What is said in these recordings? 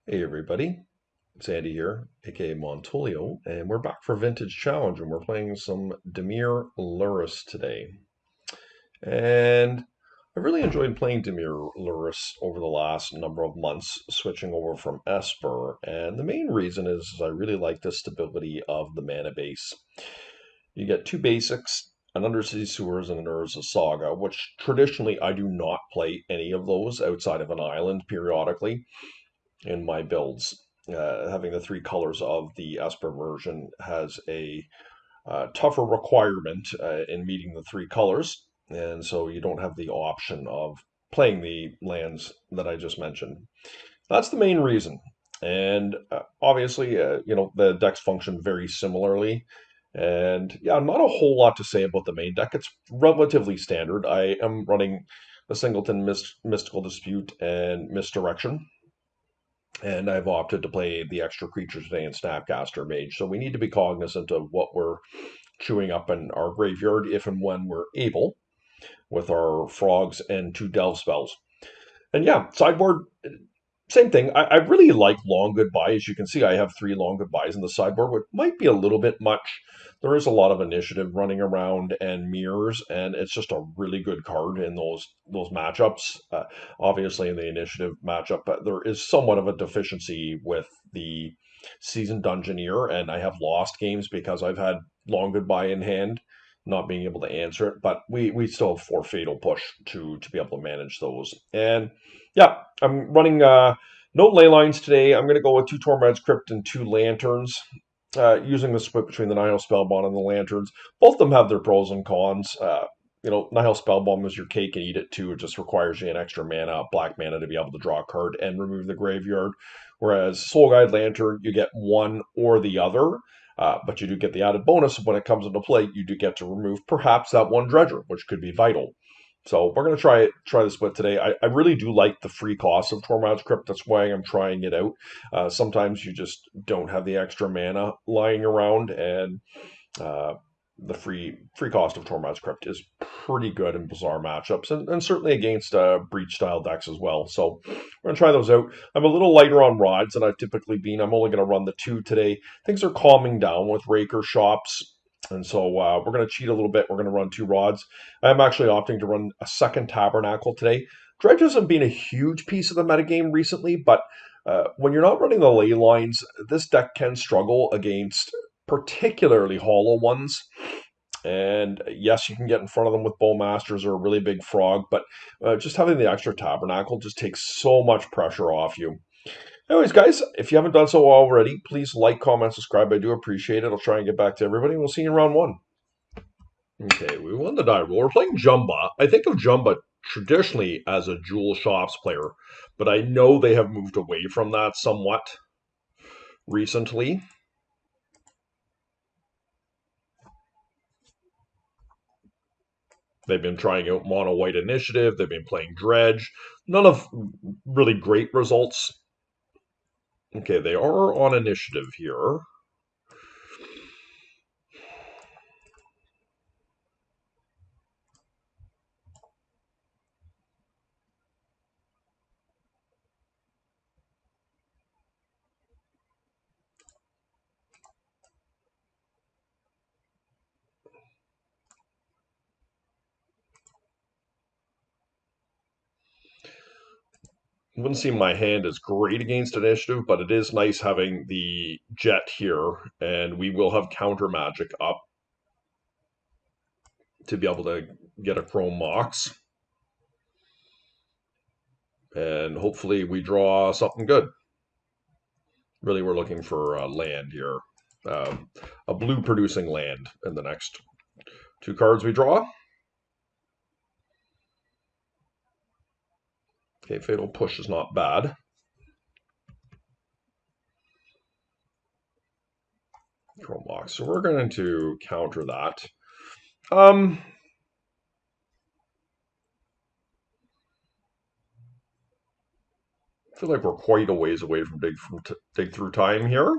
Hey everybody, it's Andy here, aka Montolio, and we're back for Vintage Challenge and we're playing some Dimir Lurrus today. And I really enjoyed playing Dimir Lurrus over the last number of months, switching over from Esper, and the main reason is I really like the stability of the mana base. You get two basics, an Undersea Sewers and an Urza Saga, which traditionally I do not play any of those outside of an island periodically in my builds. Having the three colors of the Esper version has a tougher requirement in meeting the three colors, and so you don't have the option of playing the lands that I just mentioned. That's the main reason. And obviously, the decks function very similarly. And yeah, not a whole lot to say about the main deck. It's relatively standard. I am running a Singleton Mystical Dispute and Misdirection, and I've opted to play the extra creature today in Snapcaster Mage. So we need to be cognizant of what we're chewing up in our graveyard if and when we're able with our frogs and two delve spells. And yeah, sideboard, same thing. I really like long goodbye. As you can see, I have three long goodbyes in the sideboard, which might be a little bit much. There is a lot of initiative running around and mirrors, and it's just a really good card in those matchups. Obviously, in the initiative matchup, but there is somewhat of a deficiency with the seasoned dungeoneer, and I have lost games because I've had long goodbye in hand, not being able to answer it. But we still have four fatal push to be able to manage those. And yeah, I'm running no ley lines today. I'm going to go with two Tormod's Crypt and two Lanterns, using the split between the Nihil Spellbomb and the Lanterns. Both of them have their pros and cons. Nihil Spellbomb is your cake and eat it too. It just requires you an extra mana, black mana, to be able to draw a card and remove the graveyard. Whereas Soul Guide Lantern, you get one or the other. But you do get the added bonus when it comes into play. You do get to remove perhaps that one Dredger, which could be vital. So we're going to try the split today. I really do like the free cost of Tormod's Crypt. That's why I'm trying it out. Sometimes you just don't have the extra mana lying around, and uh, the free cost of Tormod's Crypt is pretty good in bizarre matchups, and certainly against breach style decks as well. So we're gonna try those out. I'm a little lighter on rods than I've typically been. I'm only gonna run the two today. Things are calming down with Raker shops. And so we're going to cheat a little bit. We're going to run two rods. I'm actually opting to run a second Tabernacle today. Dredge hasn't been a huge piece of the metagame recently, but when you're not running the ley lines, this deck can struggle against particularly hollow ones. And yes, you can get in front of them with Bowmasters or a really big frog, but just having the extra Tabernacle just takes so much pressure off you. Anyways, guys, if you haven't done so already, please like, comment, subscribe. I do appreciate it. I'll try and get back to everybody, and we'll see you in round one. Okay, we won the die roll. We're playing Jumba. I think of Jumba traditionally as a Jewel Shops player, but I know they have moved away from that somewhat recently. They've been trying out Mono White Initiative. They've been playing Dredge. None of really great results. Okay, they are on initiative here. Wouldn't seem my hand is great against initiative, but it is nice having the jet here, and we will have counter magic up to be able to get a Chrome Mox. And hopefully we draw something good. Really, we're looking for land here. A blue producing land in the next two cards we draw. Okay, Fatal Push is not bad. Chrome Mox. So we're going to counter that. I feel like we're quite a ways away from dig through time here.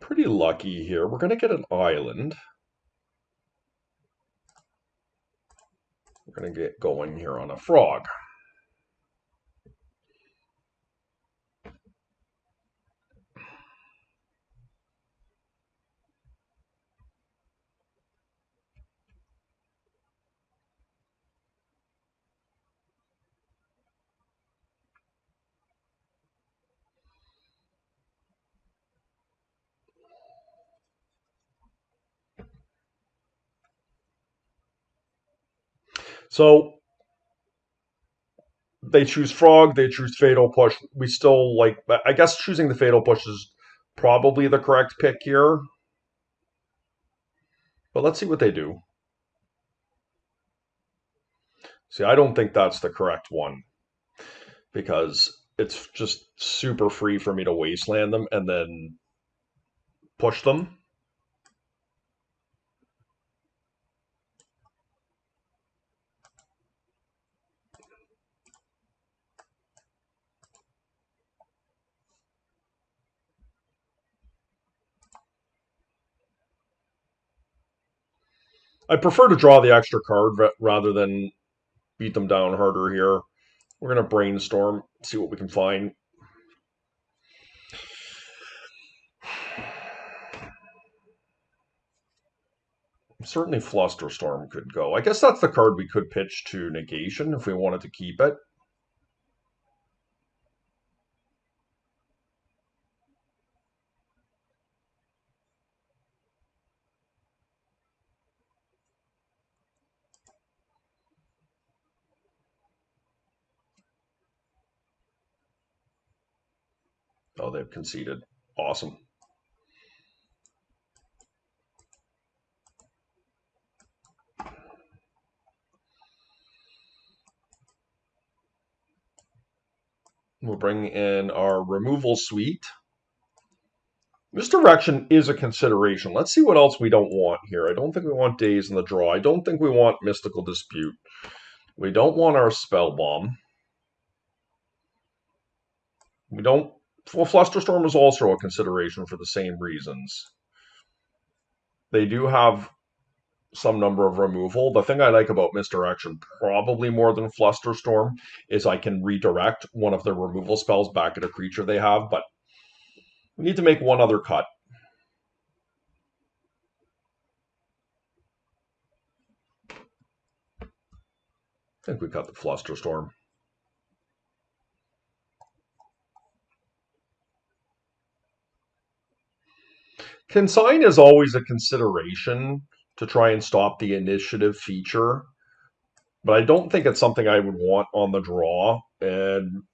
Pretty lucky here. We're going to get an island. We're going to get going here on a frog. So they choose frog, they choose fatal push. We still like, I guess choosing the fatal push is probably the correct pick here. But let's see what they do. See, I don't think that's the correct one because it's just super free for me to wasteland them and then push them. I prefer to draw the extra card rather than beat them down harder here. We're going to brainstorm, see what we can find. Certainly Flusterstorm could go. I guess that's the card we could pitch to negation if we wanted to keep it. Oh, they've conceded. Awesome. We'll bring in our removal suite. Misdirection is a consideration. Let's see what else we don't want here. I don't think we want Daze in the draw. I don't think we want Mystical Dispute. We don't want our Spell Bomb. We don't... Well, Flusterstorm is also a consideration for the same reasons. They do have some number of removal. The thing I like about Misdirection, probably more than Flusterstorm, is I can redirect one of their removal spells back at a creature they have, but we need to make one other cut. I think we cut the Flusterstorm. Consign is always a consideration to try and stop the initiative feature, but I don't think it's something I would want on the draw, and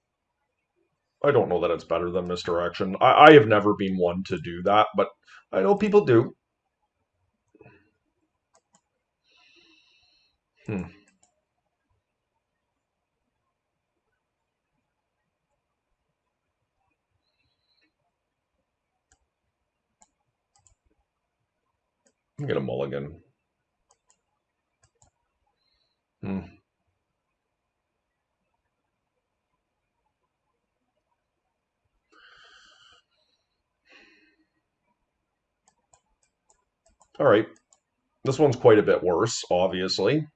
I don't know that it's better than Misdirection. I have never been one to do that, but I know people do. Hmm. Get a mulligan. Hmm. All right. This one's quite a bit worse, obviously.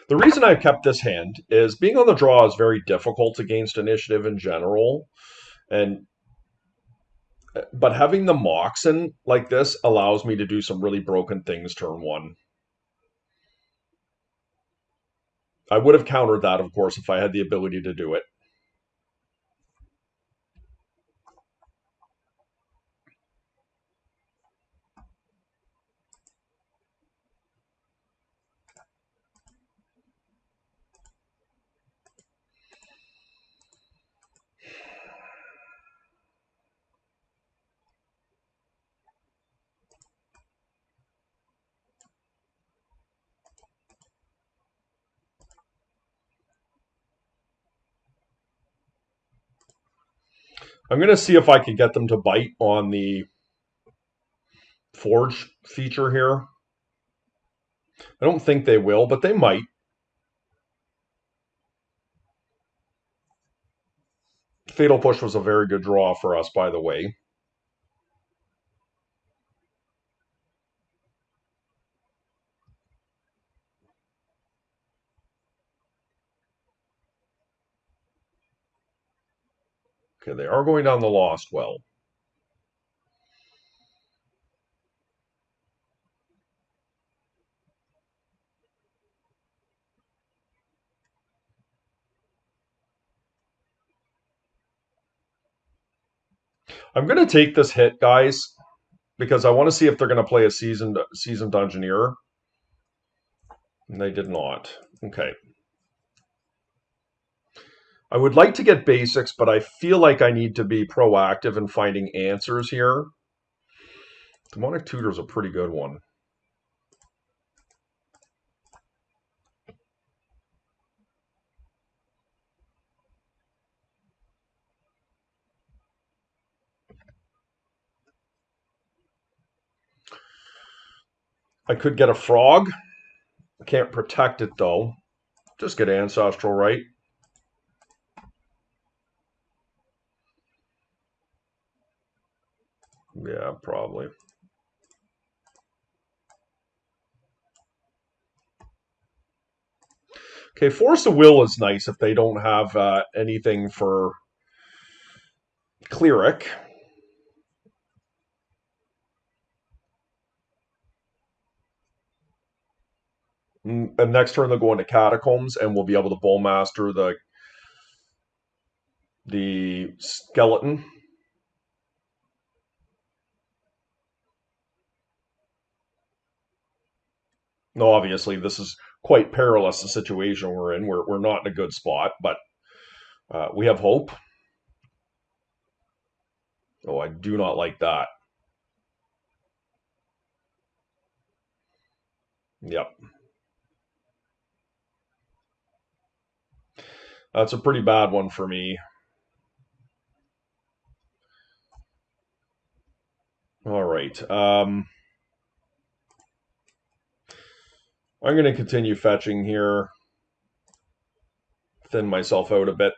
The reason I've kept this hand is being on the draw is very difficult against initiative in general, and but having the Moxen like this allows me to do some really broken things turn one. I would have countered that, of course, if I had the ability to do it. I'm going to see if I can get them to bite on the forge feature here. I don't think they will, but they might. Fatal Push was a very good draw for us, by the way. Okay, they are going down the Lost Well. I'm going to take this hit, guys, because I want to see if they're going to play a seasoned Dungeoneer. And they did not. Okay. I would like to get basics, but I feel like I need to be proactive in finding answers here. Demonic Tutor is a pretty good one. I could get a frog. I can't protect it, though. Just get Ancestral, right? Yeah, probably. Okay, Force of Will is nice if they don't have anything for Cleric. And next turn they'll go into Catacombs, and we'll be able to Bowmaster the skeleton. No, obviously this is quite perilous, the situation we're in. We're not in a good spot, but we have hope. Oh, I do not like that. Yep. That's a pretty bad one for me. All right. I'm going to continue fetching here. Thin myself out a bit.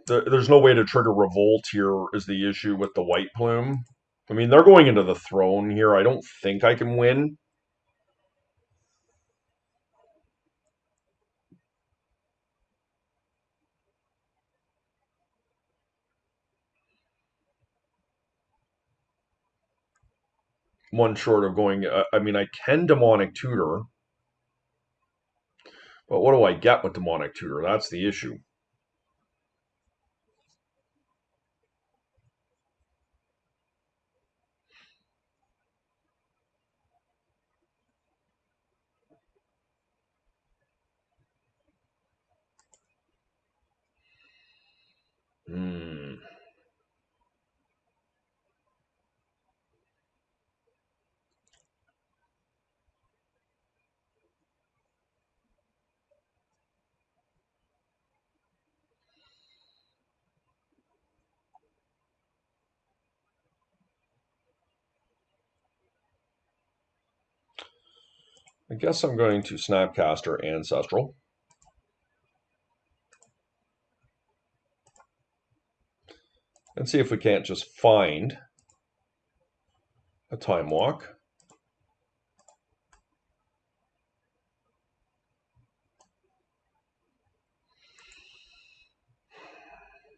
There's no way to trigger Revolt here is the issue with the White Plume. I mean, they're going into the throne here. I don't think I can win. One short of going. I mean, I can Demonic Tutor. But what do I get with Demonic Tutor? That's the issue. Hmm. I guess I'm going to Snapcaster Ancestral. And see if we can't just find a Time Walk.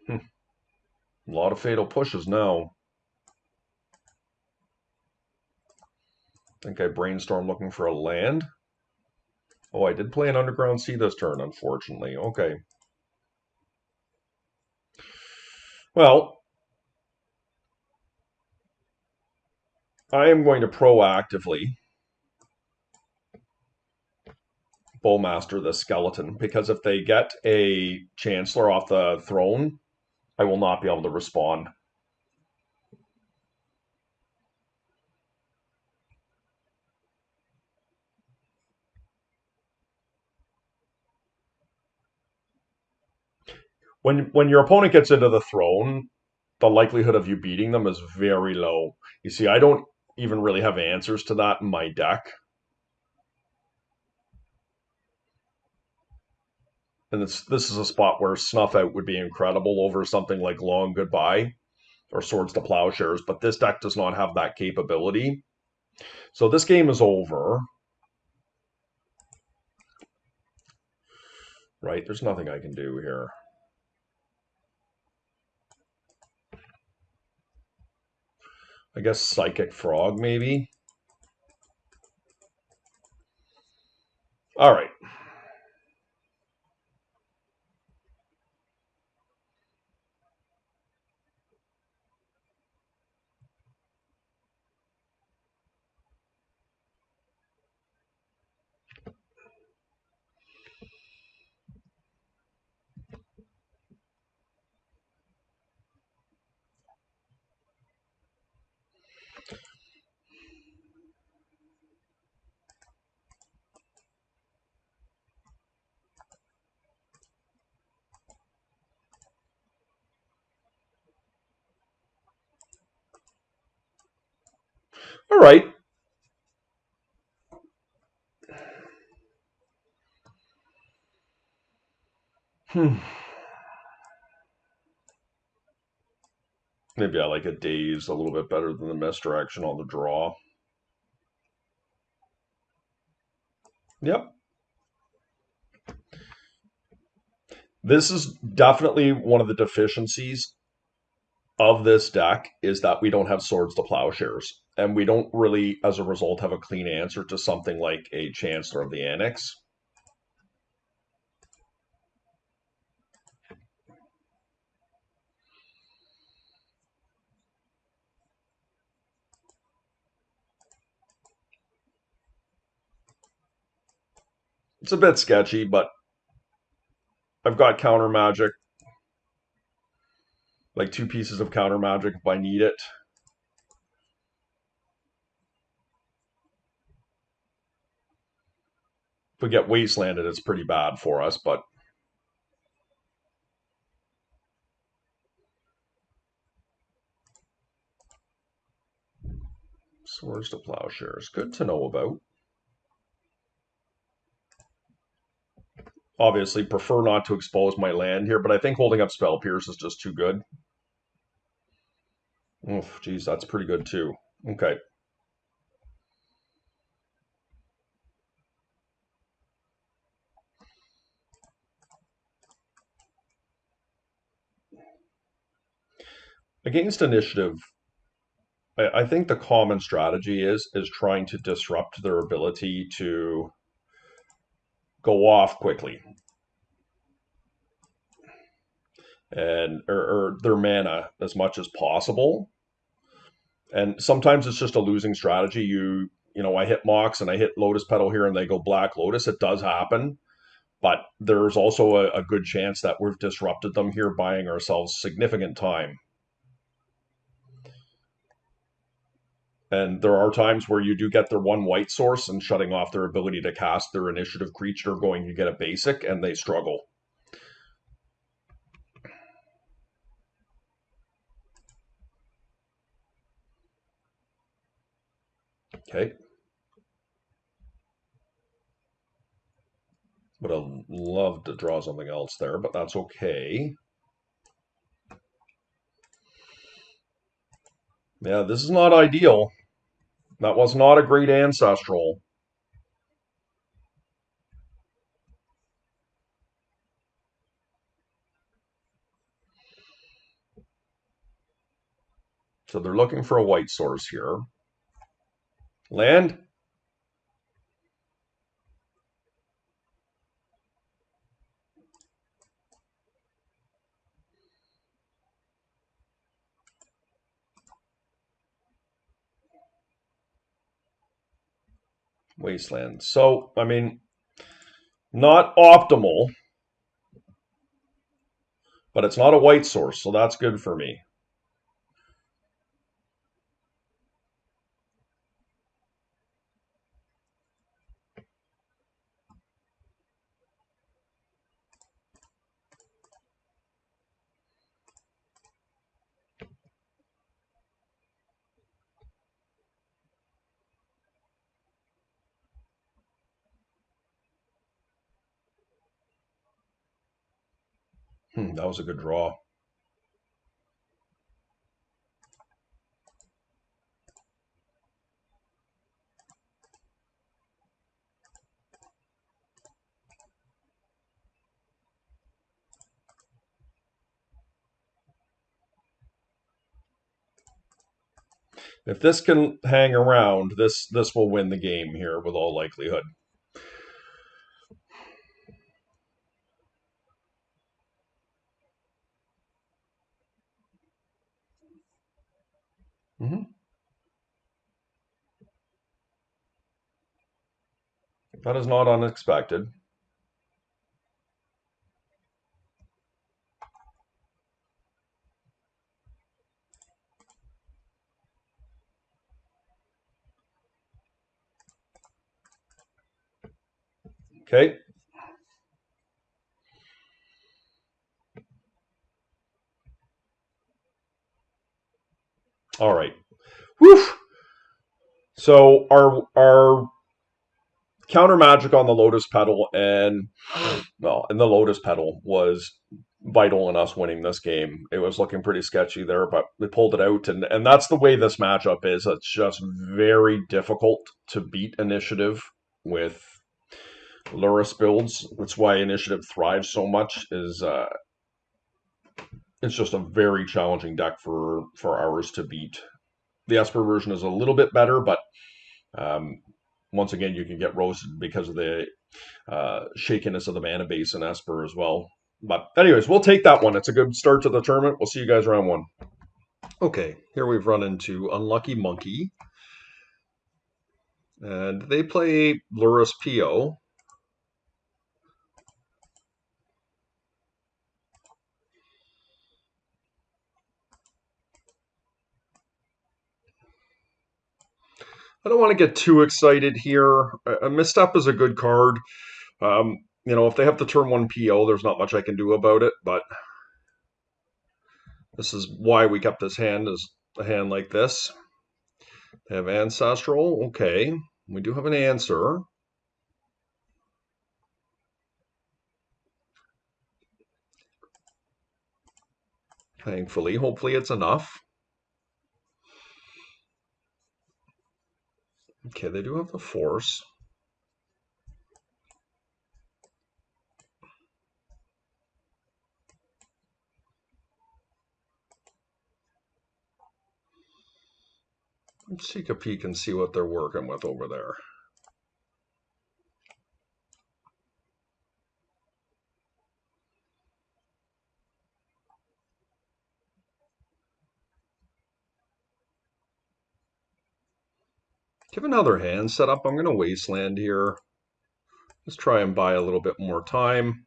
A lot of fatal pushes now. I think I brainstorm looking for a land. Oh, I did play an Underground Sea this turn, unfortunately. Okay. Well, I am going to proactively bowmaster the skeleton because if they get a chancellor off the throne, I will not be able to respond. When your opponent gets into the throne, the likelihood of you beating them is very low. You see, I don't even really have answers to that in my deck. And this is a spot where Snuff Out would be incredible over something like Long Goodbye or Swords to Plowshares, but this deck does not have that capability. So this game is over. Right? There's nothing I can do here. I guess Psychic Frog, maybe? All right. All right. Maybe I like a Daze a little bit better than the Misdirection on the draw. Yep. This is definitely one of the deficiencies of this deck is that we don't have Swords to Plowshares. And we don't really, as a result, have a clean answer to something like a Chancellor of the Annex. It's a bit sketchy, but I've got counter magic, like 2 pieces of counter magic if I need it. If we get wastelanded, it's pretty bad for us, but Swords to Plowshares, good to know about. Obviously, prefer not to expose my land here, but I think holding up Spell Pierce is just too good. Oof, geez, that's pretty good too. Okay. Against initiative, I think the common strategy is trying to disrupt their ability to go off quickly and or their mana as much as possible. And sometimes it's just a losing strategy. I hit Mox and I hit Lotus Petal here and they go Black Lotus. It does happen, but there's also a good chance that we've disrupted them here, buying ourselves significant time. And there are times where you do get their one white source and shutting off their ability to cast their initiative creature going to get a basic and they struggle. Okay. Would have loved to draw something else there, but that's okay. Yeah, this is not ideal. That was not a great ancestral. So they're looking for a white source here. Land? Wasteland. So, I mean, not optimal, but it's not a white source, so that's good for me. That was a good draw. If this can hang around, this will win the game here with all likelihood. Mm-hmm. That is not unexpected. Okay. All right. Whew. So our counter magic on the Lotus Petal and the Lotus Petal was vital in us winning this game. It was looking pretty sketchy there, but we pulled it out, and that's the way this matchup is. It's just very difficult to beat initiative with Lurrus builds. That's why initiative thrives so much. Is It's just a very challenging deck for ours to beat. The Esper version is a little bit better, but um, once again, you can get roasted because of the shakiness of the mana base in Esper as well. But anyways, we'll take that one. It's a good start to the tournament. We'll see you guys round one. Okay, here we've run into Unlucky Monkey. And they play Lurrus PO. I don't want to get too excited here. A Misstep is a good card. If they have the turn one PO, there's not much I can do about it, but this is why we kept this hand as a hand like this. They have Ancestral. Okay. We do have an answer. Thankfully. Hopefully it's enough. Okay, they do have the Force. Let's take a peek and see what they're working with over there. Give another hand set up. I'm going to Wasteland here. Let's try and buy a little bit more time.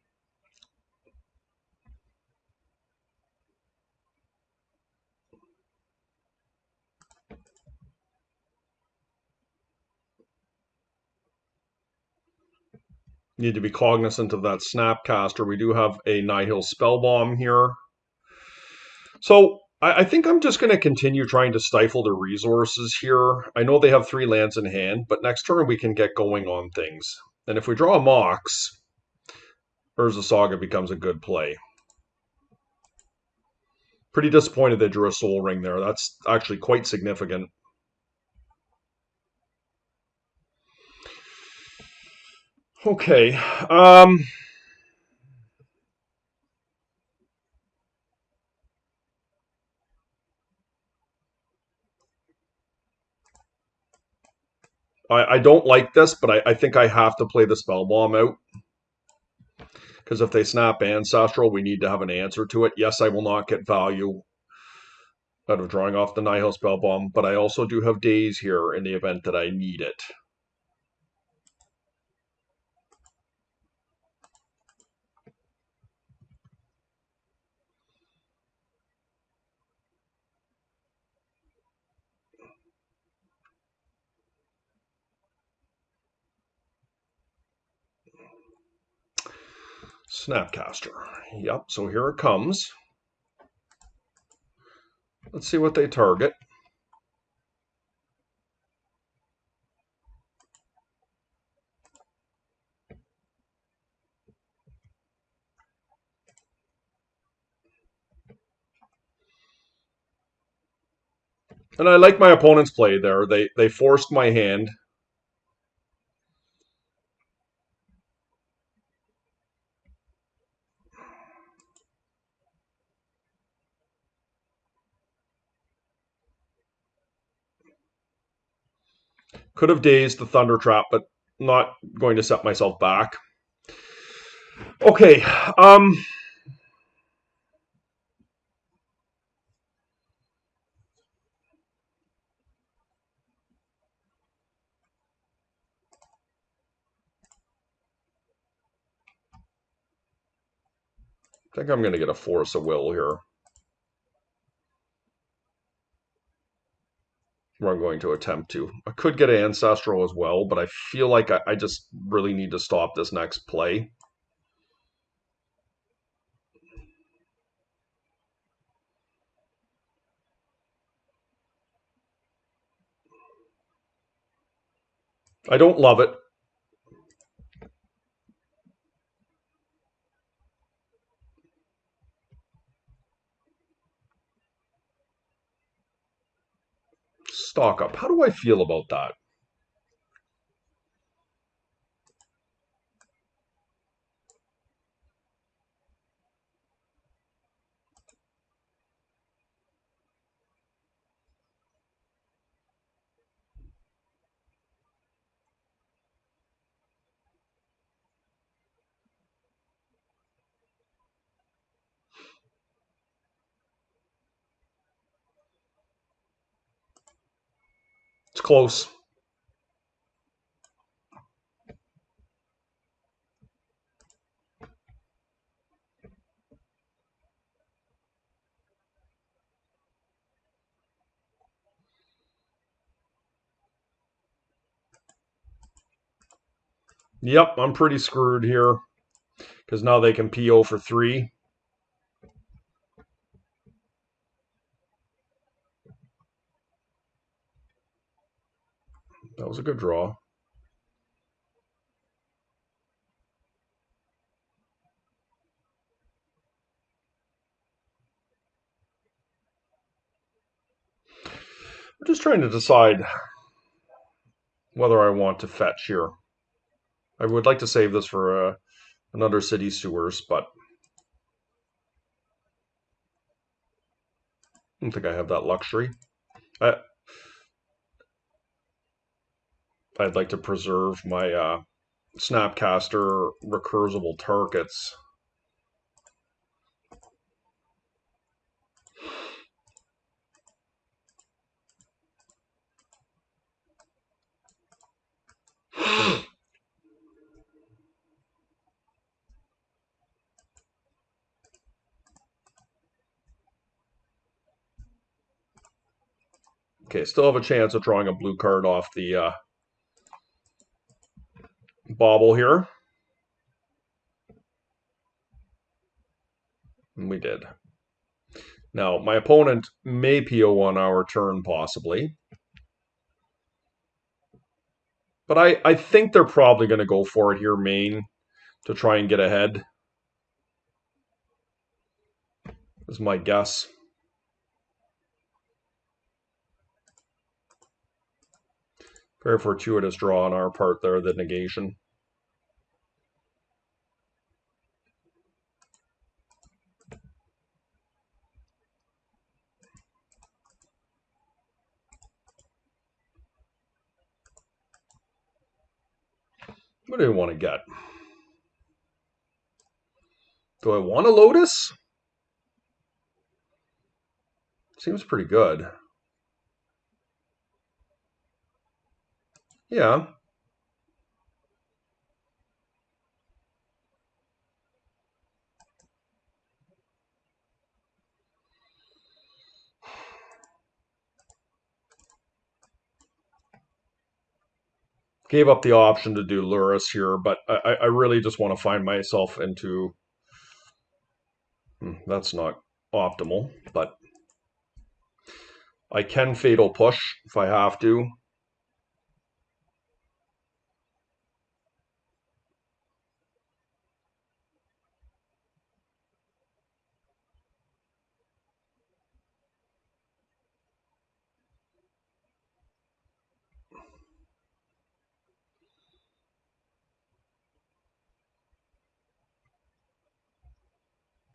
Need to be cognizant of that Snapcaster. We do have a Nihil Spellbomb here. So I think I'm just going to continue trying to stifle the resources here. I know they have 3 lands in hand, but next turn we can get going on things. And if we draw a Mox, Urza Saga becomes a good play. Pretty disappointed they drew a Soul Ring there. That's actually quite significant. Okay. I don't like this, but I think I have to play the Spellbomb out. Because if they snap Ancestral, we need to have an answer to it. Yes, I will not get value out of drawing off the Nihil Spellbomb, but I also do have days here in the event that I need it. Snapcaster. Yep, so here it comes. Let's see what they target. And I like my opponent's play there. They forced my hand. Could have dazed the Thunder Trap, but not going to set myself back. Okay, I think I'm going to get a Force of Will here. Or I'm going to attempt to. I could get Ancestral as well, but I feel like I just really need to stop this next play. I don't love it. Stock up. How do I feel about that? It's close. Yep, I'm pretty screwed here because now they can PO for 3. That was a good draw. I'm just trying to decide whether I want to fetch here. I would like to save this for another City Sewers, but I don't think I have that luxury. I'd like to preserve my Snapcaster recursable targets. Okay, still have a chance of drawing a blue card off the bauble here. And we did. Now, my opponent may PO on our turn, possibly. But I think they're probably going to go for it here, main, to try and get ahead. Is my guess. Very fortuitous draw on our part there, the negation. What do I want to get? Do I want a Lotus? Seems pretty good. Yeah. Gave up the option to do Lurrus here, but I really just want to find myself into That's not optimal, but I can fatal push if I have to.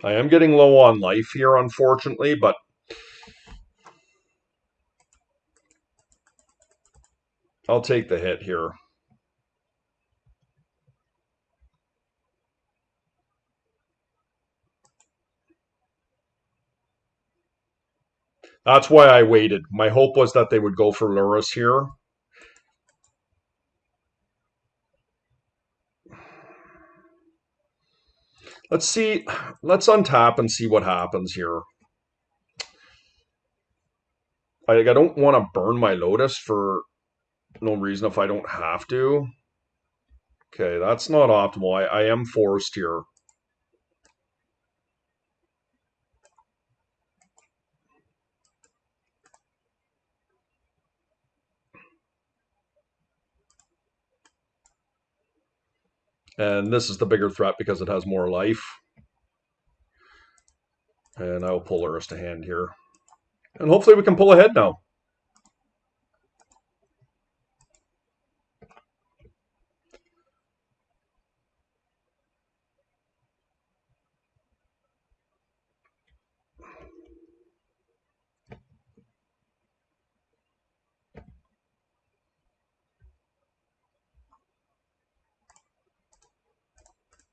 I am getting low on life here, unfortunately, but I'll take the hit here. That's why I waited. My hope was that they would go for Lurrus here. Let's see. Let's untap and see what happens here. I don't want to burn my Lotus for no reason if I don't have to. Okay, that's not optimal. I am forced here. And this is the bigger threat because it has more life. And I will pull Lurrus to hand here. And hopefully we can pull ahead now.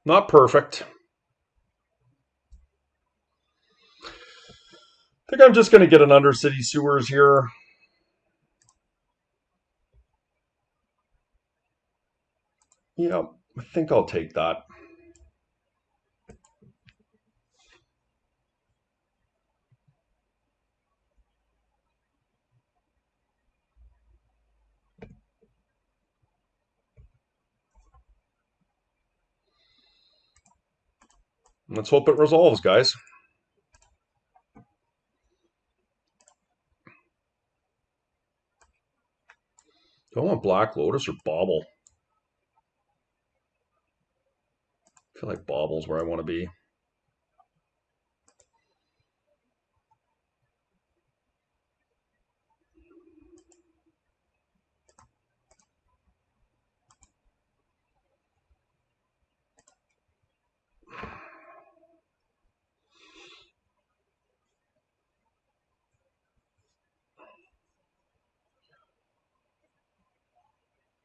Not perfect. I think I'm just going to get an Undercity Sewers here. Yeah, I think I'll take that. Let's hope it resolves, guys. Do I want Black Lotus or Bauble? I feel like Bauble's where I want to be.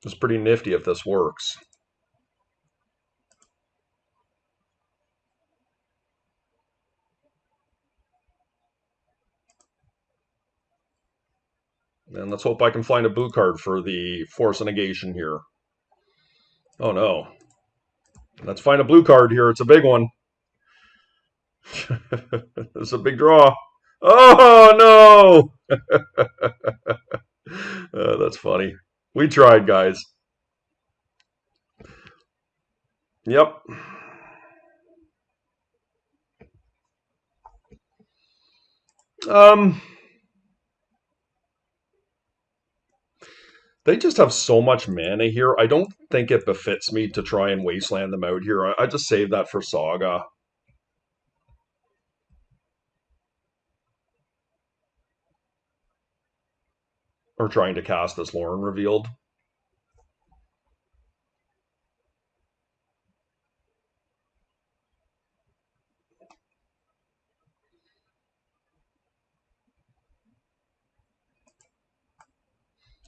It's pretty nifty if this works. And let's hope I can find a blue card for the Force of Negation here. Oh no. Let's find a blue card here. It's a big one. It's a big draw. Oh no! That's funny. We tried, guys. Yep. They just have so much mana here. I don't think it befits me to try and wasteland them out here. I just save that for Saga. Or trying to cast this Lauren revealed.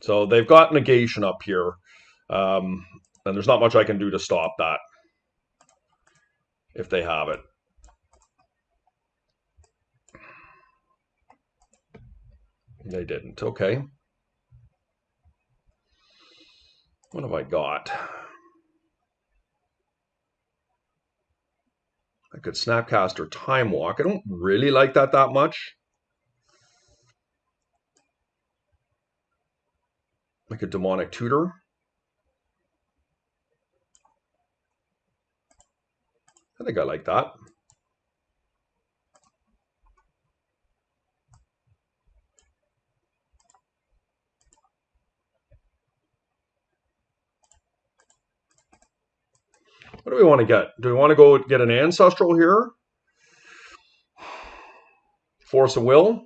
So they've got negation up here. And there's not much I can do to stop that if they have it. They didn't. Okay. What have I got? I could Snapcast or Time Walk. I don't really like that much. Like a Demonic Tutor. I think I like that. What do we want to get? Do we want to go get an ancestral here? Force of will?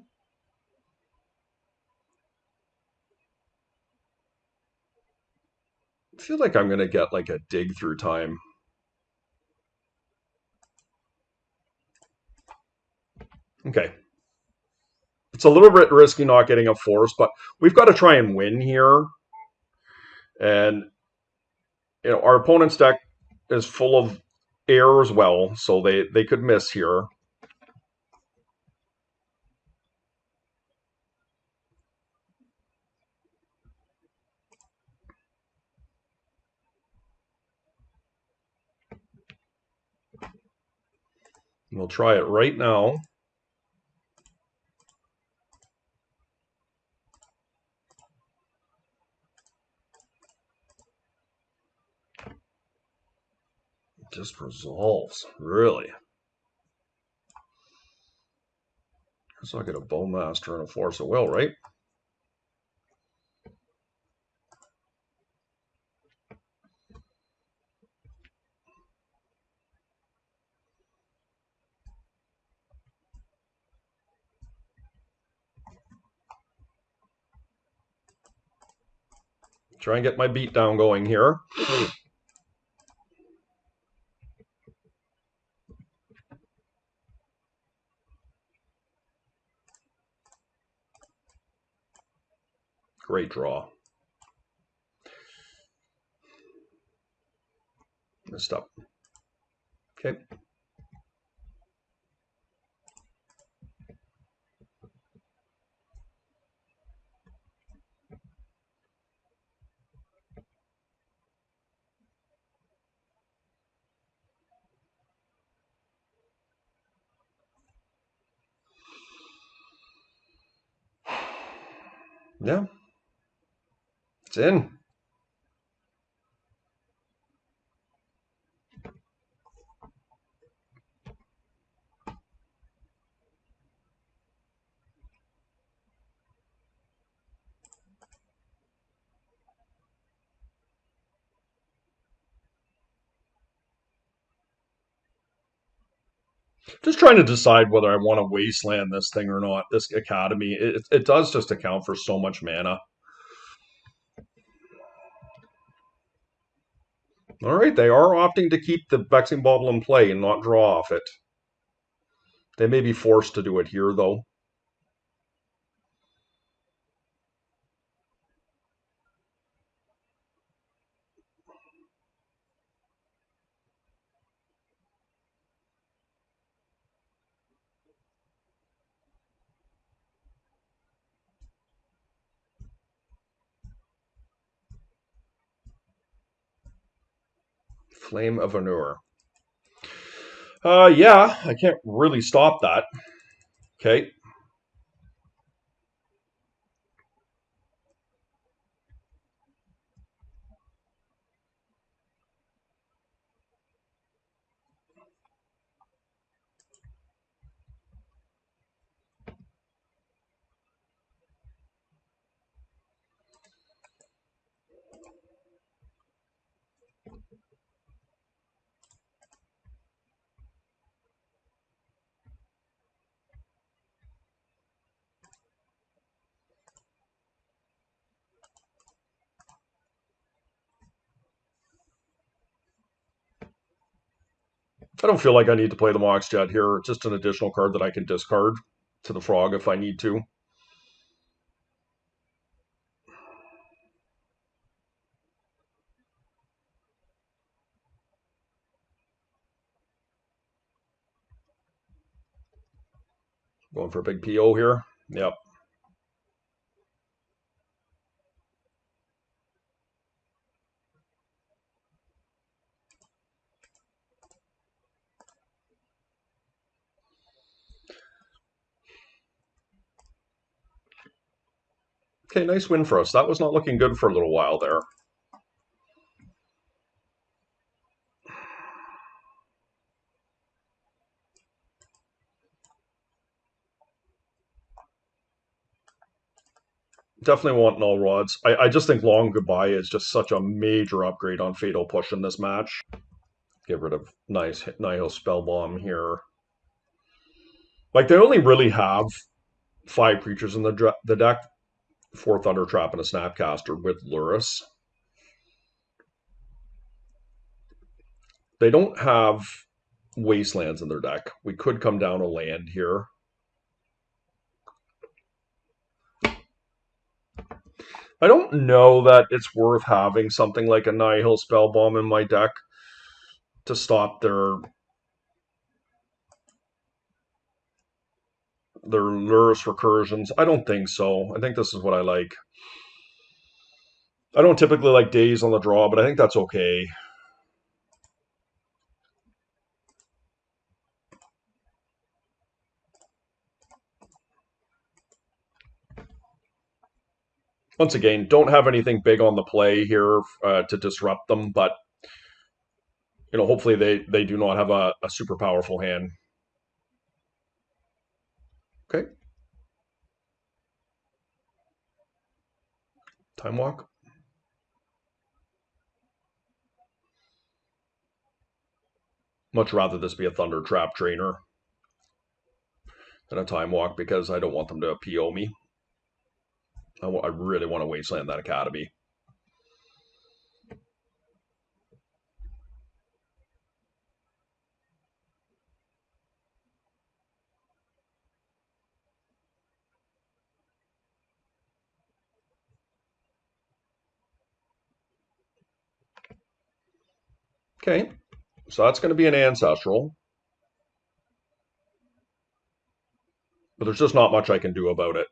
I feel like I'm going to get like a dig through time. Okay. It's a little bit risky not getting a force, but we've got to try and win here. And our opponent's deck is full of air as well, so they could miss here. We'll try it right now. It just resolves, really. So I get a Bowmaster and a Force of Will, right? Try and get my beatdown going here. Great draw. Messed up. Okay. Yeah. It's in. Just trying to decide whether I want to wasteland this thing or not, this academy. It does just account for so much mana. All right, they are opting to keep the Vexing Bauble in play and not draw off it. They may be forced to do it here, though. Flame of Anur. Yeah, I can't really stop that. Okay. I don't feel like I need to play the Mox Jet here. It's just an additional card that I can discard to the Frog if I need to. Going for a big PO here. Yep. Okay, nice win for us. That was not looking good for a little while there. Definitely want null rods. I just think Long Goodbye is just such a major upgrade on Fatal Push in this match. Get rid of Nihil Spellbomb here. Like, they only really have 5 creatures in the deck. 4 Thunder Trap and a Snapcaster with Lurrus. They don't have Wastelands in their deck. We could come down a land here. I don't know that it's worth having something like a Nihil Spellbomb in my deck to stop their Lurrus recursions. I don't think so. I think this is what I like. I don't typically like days on the draw, but I think that's okay. Once again, don't have anything big on the play here to disrupt them, but hopefully they do not have a super powerful hand. Okay. Time Walk. Much rather this be a Thunder Trap trainer than a Time Walk because I don't want them to PO me. I really want to Wasteland that Academy. Okay, so that's going to be an Ancestral. But there's just not much I can do about it.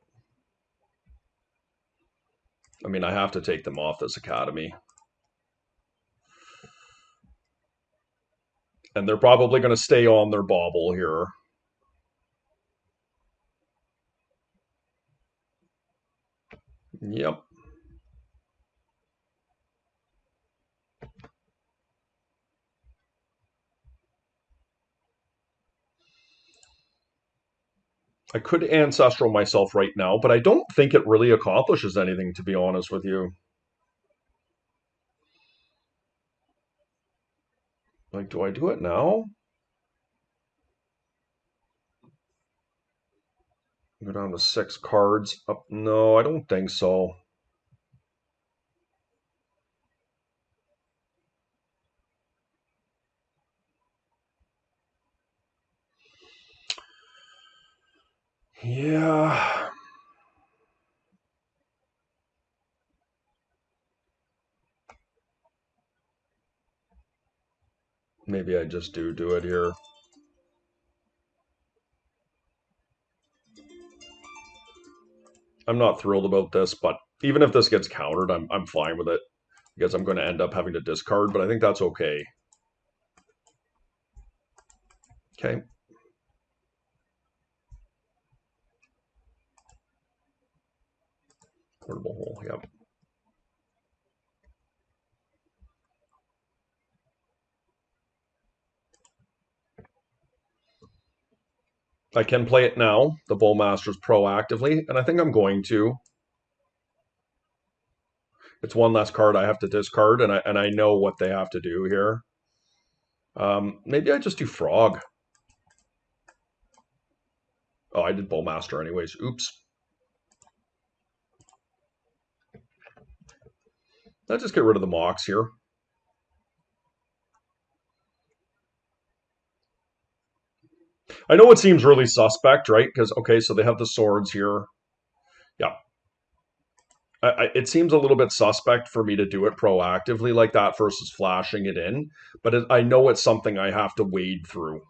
I mean, I have to take them off this Academy. And they're probably going to stay on their bauble here. Yep. I could Ancestral myself right now, but I don't think it really accomplishes anything, to be honest with you. Like, do I do it now? Go down to 6 cards. No, I don't think so. Yeah. Maybe I just do it here. I'm not thrilled about this, but even if this gets countered, I'm fine with it because I'm going to end up having to discard, but I think that's okay. Okay. Portable hole, yep. I can play it now, the Bowmasters proactively, and I think I'm going to. It's one less card I have to discard, and I know what they have to do here. Maybe I just do Frog. Oh, I did Bowmaster anyways. Oops. Let's just get rid of the Mox here. I know it seems really suspect, right? Because, okay, so they have the swords here. Yeah. It seems a little bit suspect for me to do it proactively like that versus flashing it in, but I know it's something I have to wade through.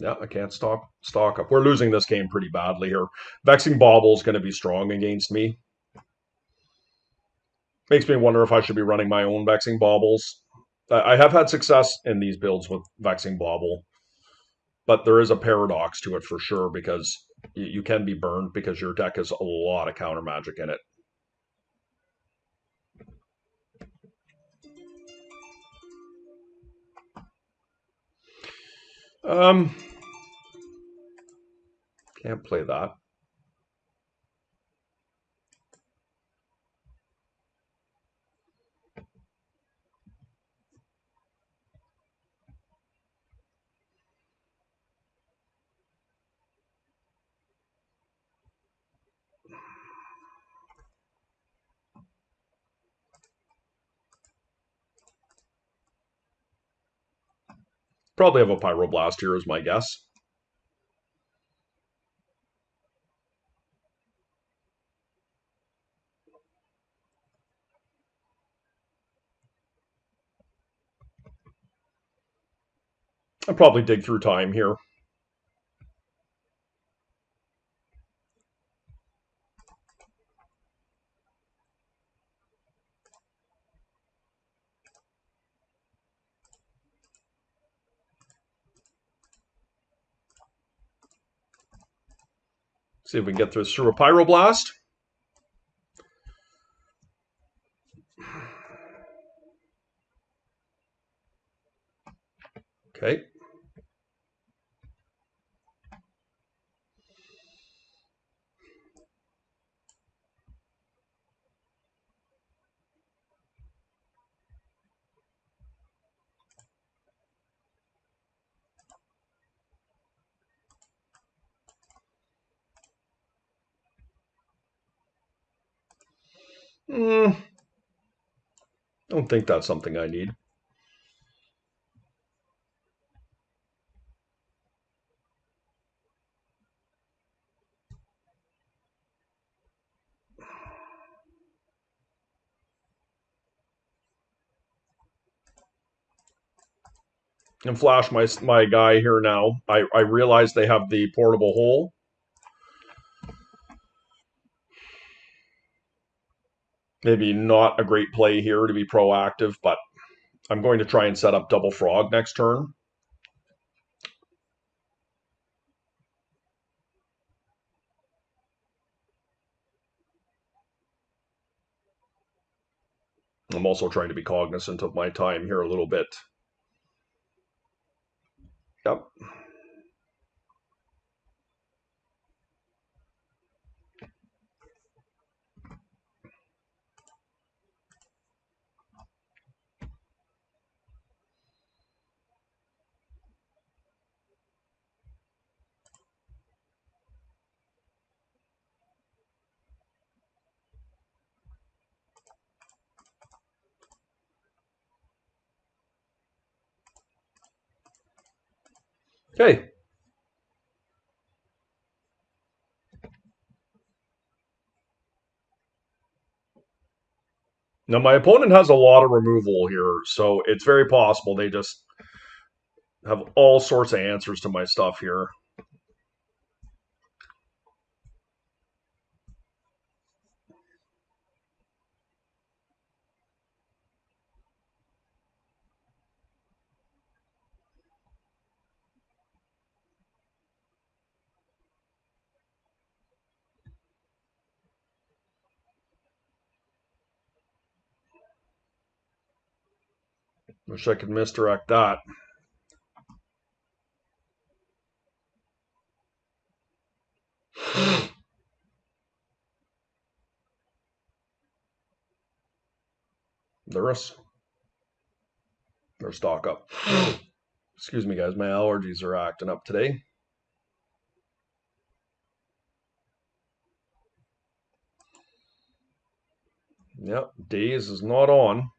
Yeah, I can't stock up. We're losing this game pretty badly here. Vexing Bauble is going to be strong against me. Makes me wonder if I should be running my own Vexing Baubles. I have had success in these builds with Vexing Bauble, but there is a paradox to it for sure because you can be burned because your deck has a lot of counter magic in it. Um, can't play that. Probably have a Pyroblast here is my guess. I'll probably dig through time here. See if we can get this through a Pyroblast. Okay. I don't think that's something I need. And flash my guy here now. I realize they have the portable hole. Maybe not a great play here to be proactive, but I'm going to try and set up double frog next turn. I'm also trying to be cognizant of my time here a little bit. Yep. Okay. Now my opponent has a lot of removal here, so it's very possible they just have all sorts of answers to my stuff here. Wish I could misdirect that. Lurrus. Or stock up. Excuse me, guys. My allergies are acting up today. Yep, days is not on.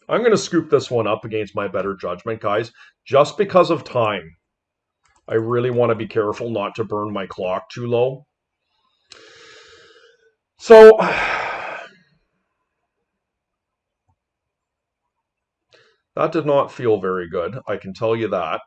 I'm going to scoop this one up against my better judgment, guys, just because of time. I really want to be careful not to burn my clock too low. So, that did not feel very good. I can tell you that.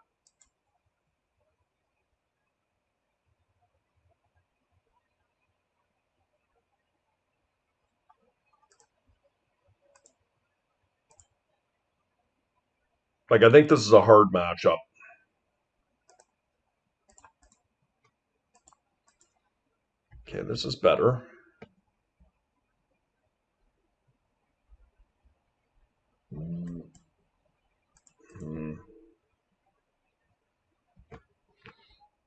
Like, I think this is a hard matchup. Okay, this is better.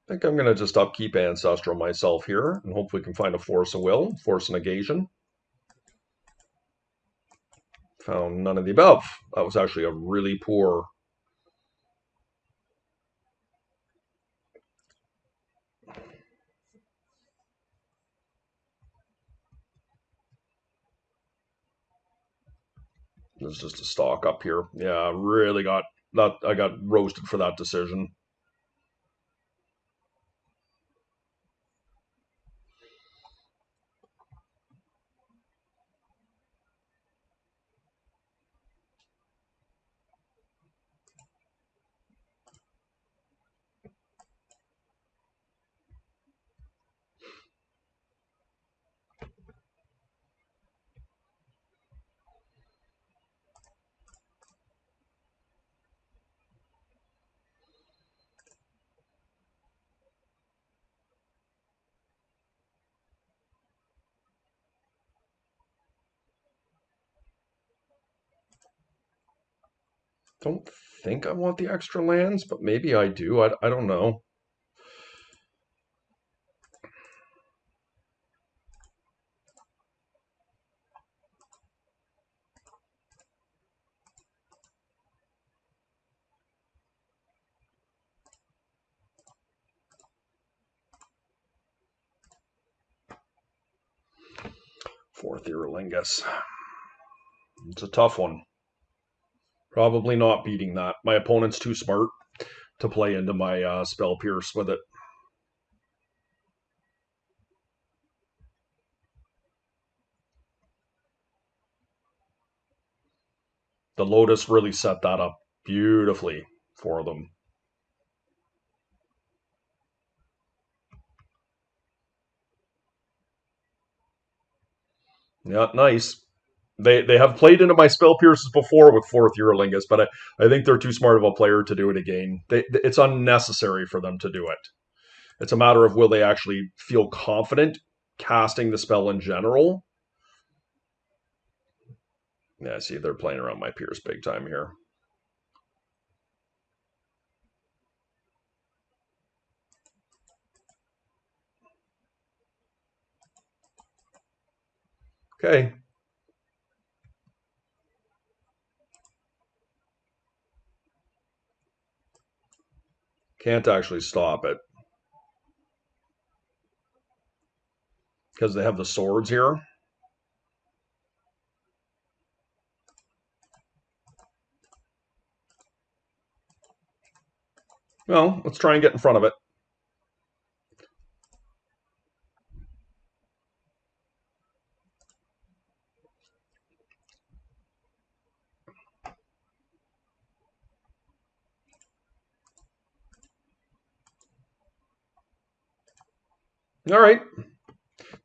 I think I'm going to just upkeep Ancestral myself here, and hopefully can find a Force of Will, Force Negation. Found none of the above. That was actually a really poor... There's just a stock up here. Yeah, really got that. I got roasted for that decision. Don't think I want the extra lands, but maybe I do. I don't know. Fourth Earlingus. It's a tough one. Probably not beating that. My opponent's too smart to play into my Spell Pierce with it. The Lotus really set that up beautifully for them. Yeah, nice. They have played into my Spell Pierces before with fourth Eurolingus, but I think they're too smart of a player to do it again. It's unnecessary for them to do it. It's a matter of will they actually feel confident casting the spell in general. Yeah, see, they're playing around my Pierce big time here. Okay. Can't actually stop it. Because they have the swords here. Well, let's try and get in front of it. All right.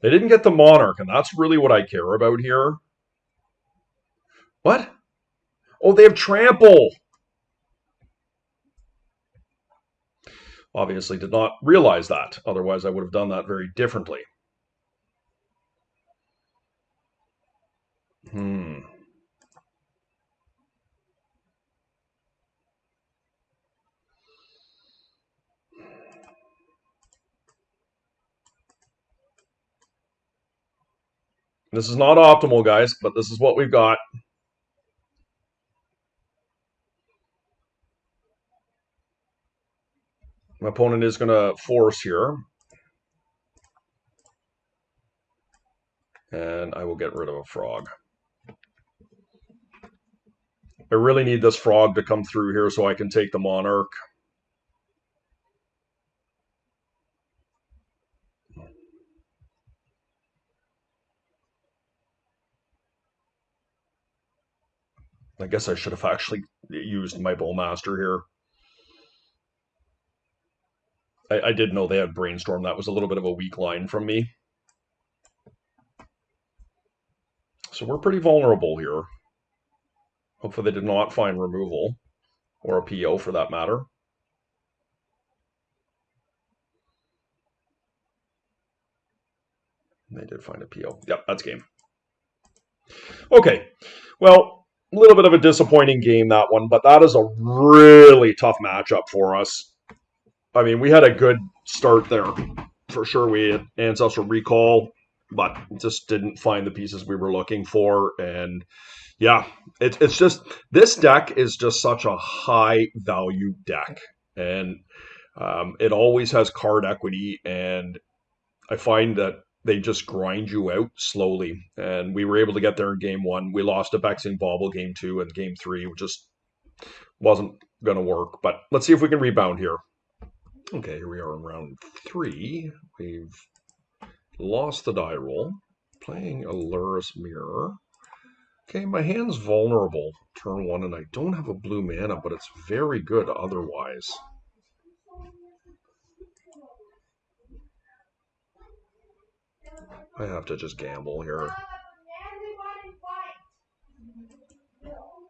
They didn't get the Monarch, and that's really what I care about here. What? Oh, they have Trample. Obviously did not realize that. Otherwise, I would have done that very differently. This is not optimal, guys, but this is what we've got. My opponent is going to force here. And I will get rid of a frog. I really need this frog to come through here so I can take the Monarch. I guess I should have actually used my Bowmaster here. I did know they had Brainstorm. That was a little bit of a weak line from me. So we're pretty vulnerable here. Hopefully they did not find removal, or a PO for that matter. They did find a PO. Yep, that's game. Okay, well, a little bit of a disappointing game, that one, but that is a really tough matchup for us. I mean, we had a good start there for sure. We had Ancestral Recall, but just didn't find the pieces we were looking for. And yeah, it's just this deck is just such a high value deck, and it always has card equity. And I find that they just grind you out slowly. And we were able to get there in game one. We lost to Bexing Bobble game two, and game three just wasn't going to work. But let's see if we can rebound here. Okay, here we are in round three. We've lost the die roll. Playing a Lurrus Mirror. Okay, my hand's vulnerable turn one, and I don't have a blue mana, but it's very good otherwise. I have to just gamble here.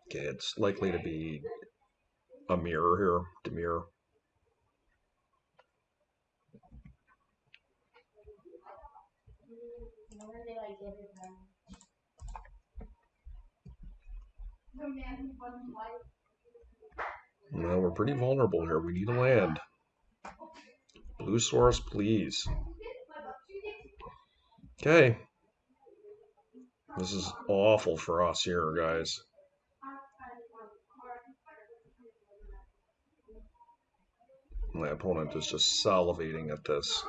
Okay, it's likely to be a mirror here, Dimir. No, we're pretty vulnerable here. We need a land. Blue source, please. Okay. This is awful for us here, guys. My opponent is just salivating at this.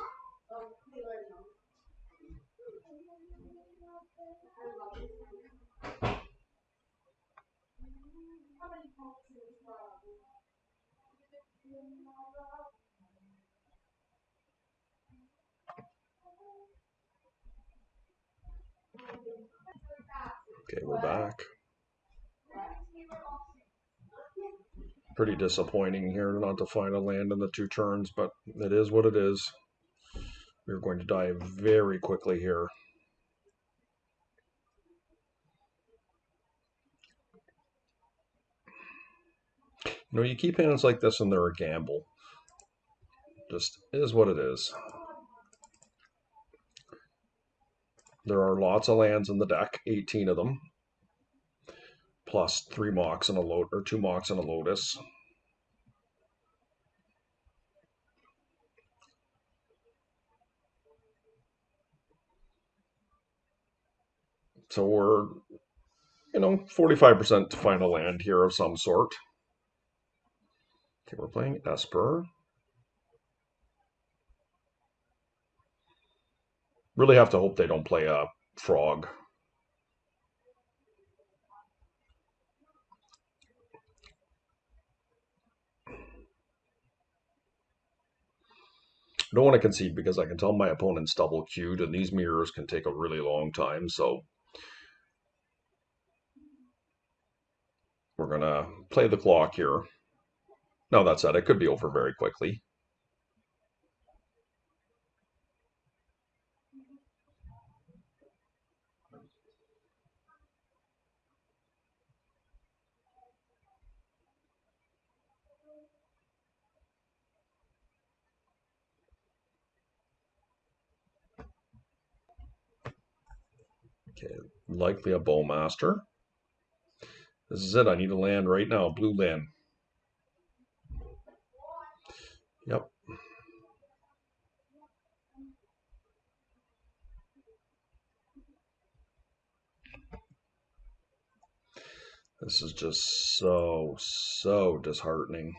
Okay, we're back. Pretty disappointing here not to find a land in the two turns, but it is what it is. We're going to die very quickly here. You know, you keep hands like this and they're a gamble. Just is what it is. There are lots of lands in the deck, 18 of them, plus 3 Mox and a Lotus, or 2 Mox and a Lotus. So we're, 45% to find a land here of some sort. Okay, we're playing Esper. Really have to hope they don't play a Frog. I don't want to concede because I can tell my opponent's double queued, and these mirrors can take a really long time, so we're going to play the clock here. No, that said, it could be over very quickly. Okay, likely a Bowmaster. This is it. I need a land right now. Blue land. Yep. This is just so disheartening.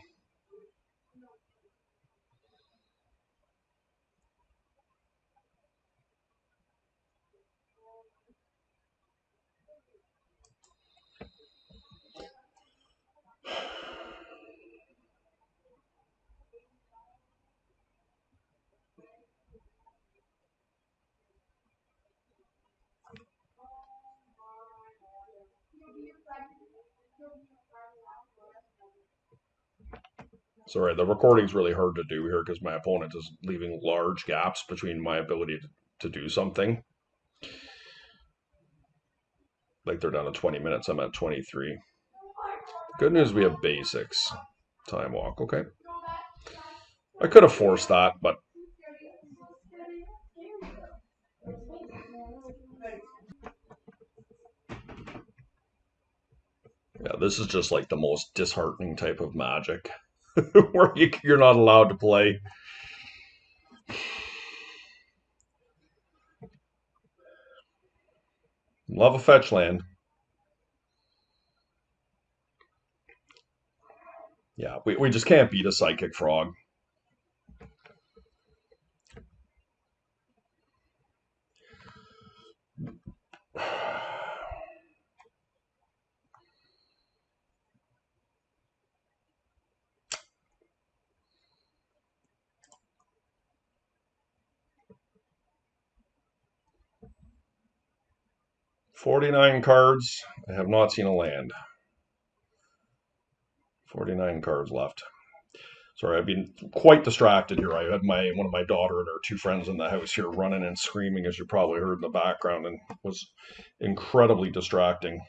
Sorry, the recording's really hard to do here because my opponent is leaving large gaps between my ability to do something. Like they're down to 20 minutes. I'm at 23. Good news, we have basics. Time walk, okay. I could have forced that, but yeah, this is just like the most disheartening type of magic. where you're not allowed to play. Love a fetch land. Yeah, we just can't beat a psychic frog. 49 cards. I have not seen a land. 49 cards left. Sorry, I've been quite distracted here. I had one of my daughter and her two friends in the house here running and screaming, as you probably heard in the background, and it was incredibly distracting.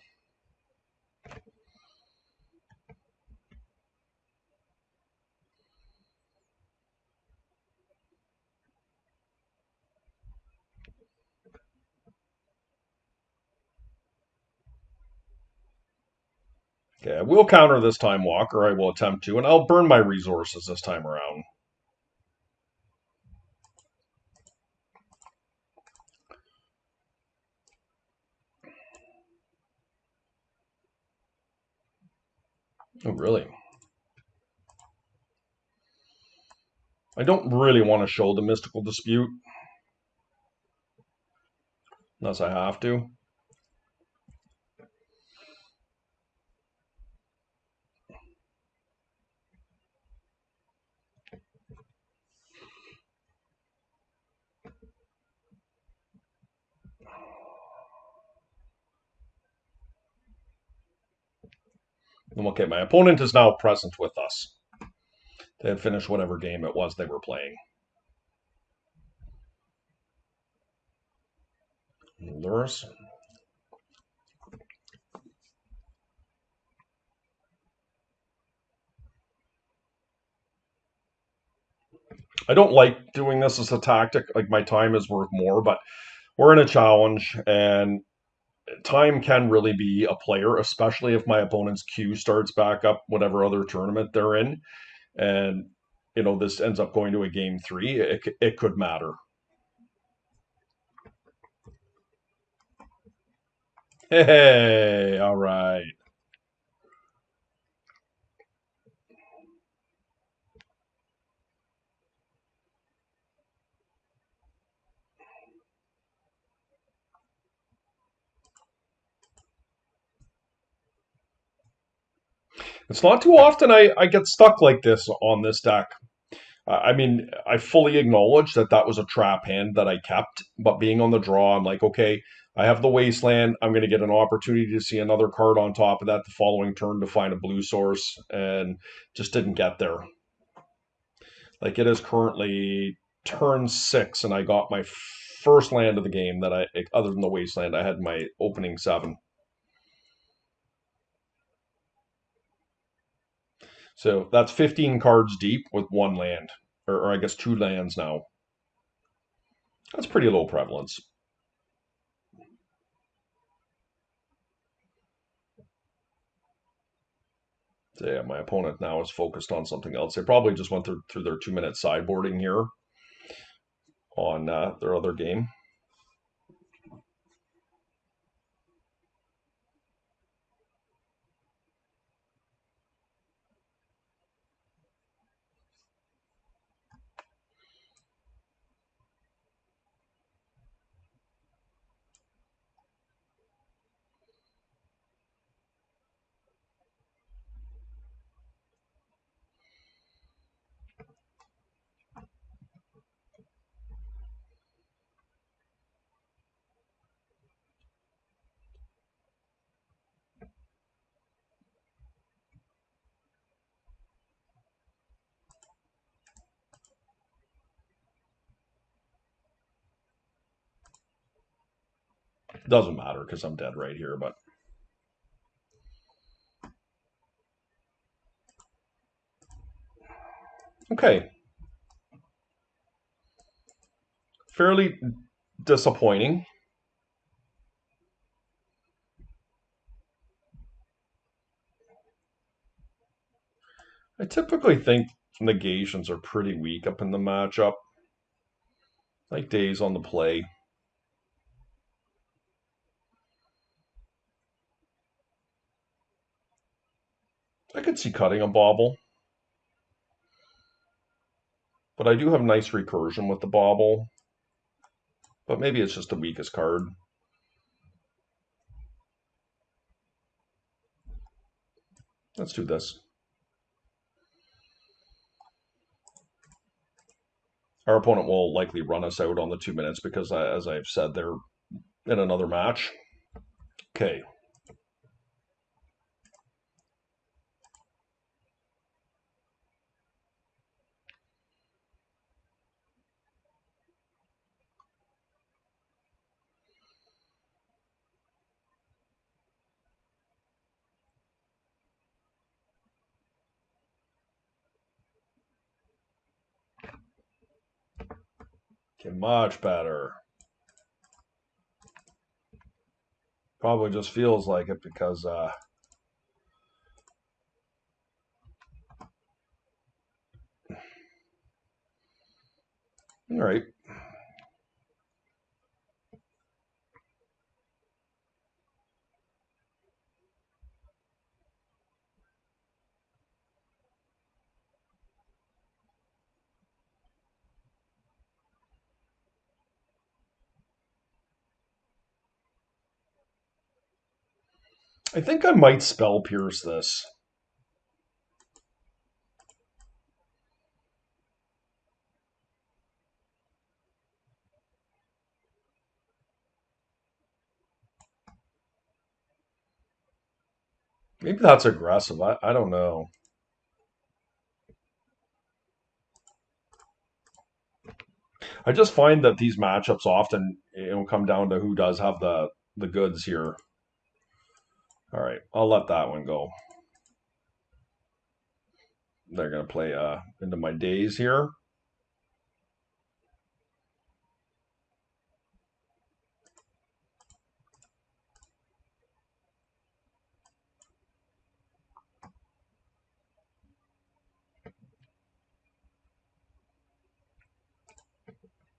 Okay, I will counter this time, Walker. I will attempt to, and I'll burn my resources this time around. Oh, really? I don't really want to show the mystical dispute unless I have to. Okay, my opponent is now present with us. They had finished whatever game it was they were playing. Lurrus. I don't like doing this as a tactic. Like, my time is worth more, but we're in a challenge, and time can really be a player, especially if my opponent's queue starts back up, whatever other tournament they're in, and this ends up going to a game three. It could matter. Hey, all right. It's not too often I get stuck like this on this deck. I mean, I fully acknowledge that that was a trap hand that I kept, but being on the draw, I'm like, okay, I have the Wasteland. I'm going to get an opportunity to see another card on top of that the following turn to find a blue source, and just didn't get there. Like, it is currently turn 6, and I got my first land of the game that other than the Wasteland, I had my opening 7. So that's 15 cards deep with one land, or I guess 2 lands now. That's pretty low prevalence. So yeah, my opponent now is focused on something else. They probably just went through their 2-minute sideboarding here on their other game. It doesn't matter because I'm dead right here, but okay. Fairly disappointing. I typically think negations are pretty weak up in the matchup, like days on the play. I could see cutting a bauble, but I do have nice recursion with the bauble. But maybe it's just the weakest card. Let's do this. Our opponent will likely run us out on the 2 minutes because, as I've said, they're in another match. Okay. Okay, much better. Probably just feels like it because, all right. I think I might spell pierce this. Maybe that's aggressive. I don't know. I just find that these matchups often come down to who does have the goods here. All right, I'll let that one go. They're gonna play into my days here.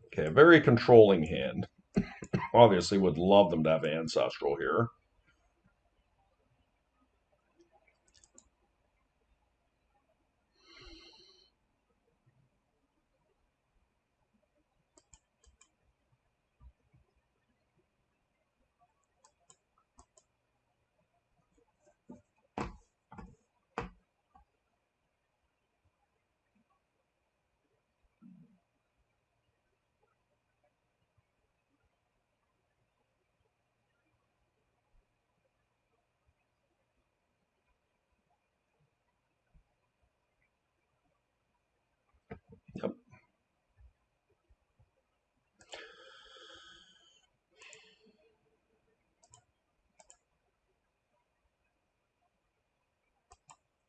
Okay, a very controlling hand. Obviously, would love them to have ancestral here. Yep.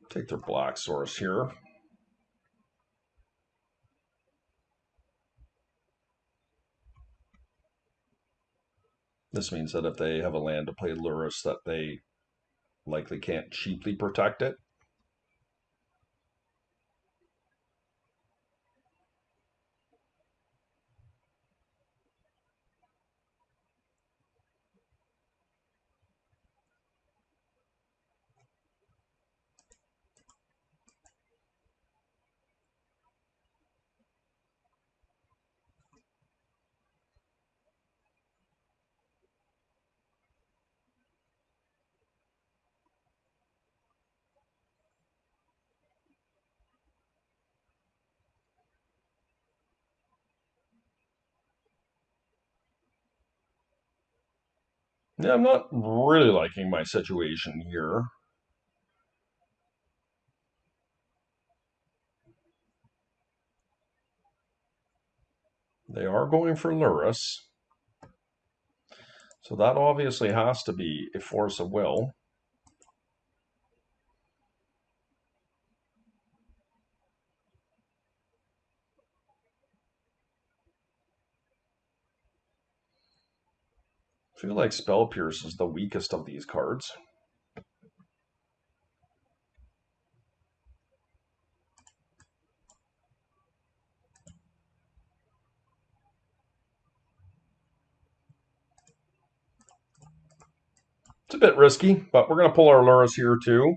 Take their black source here. This means that if they have a land to play Lurrus, that they likely can't cheaply protect it. Yeah, I'm not really liking my situation here. They are going for Lurrus. So that obviously has to be a force of will. I feel like Spell Pierce is the weakest of these cards. It's a bit risky, but we're going to pull our Lurrus here too.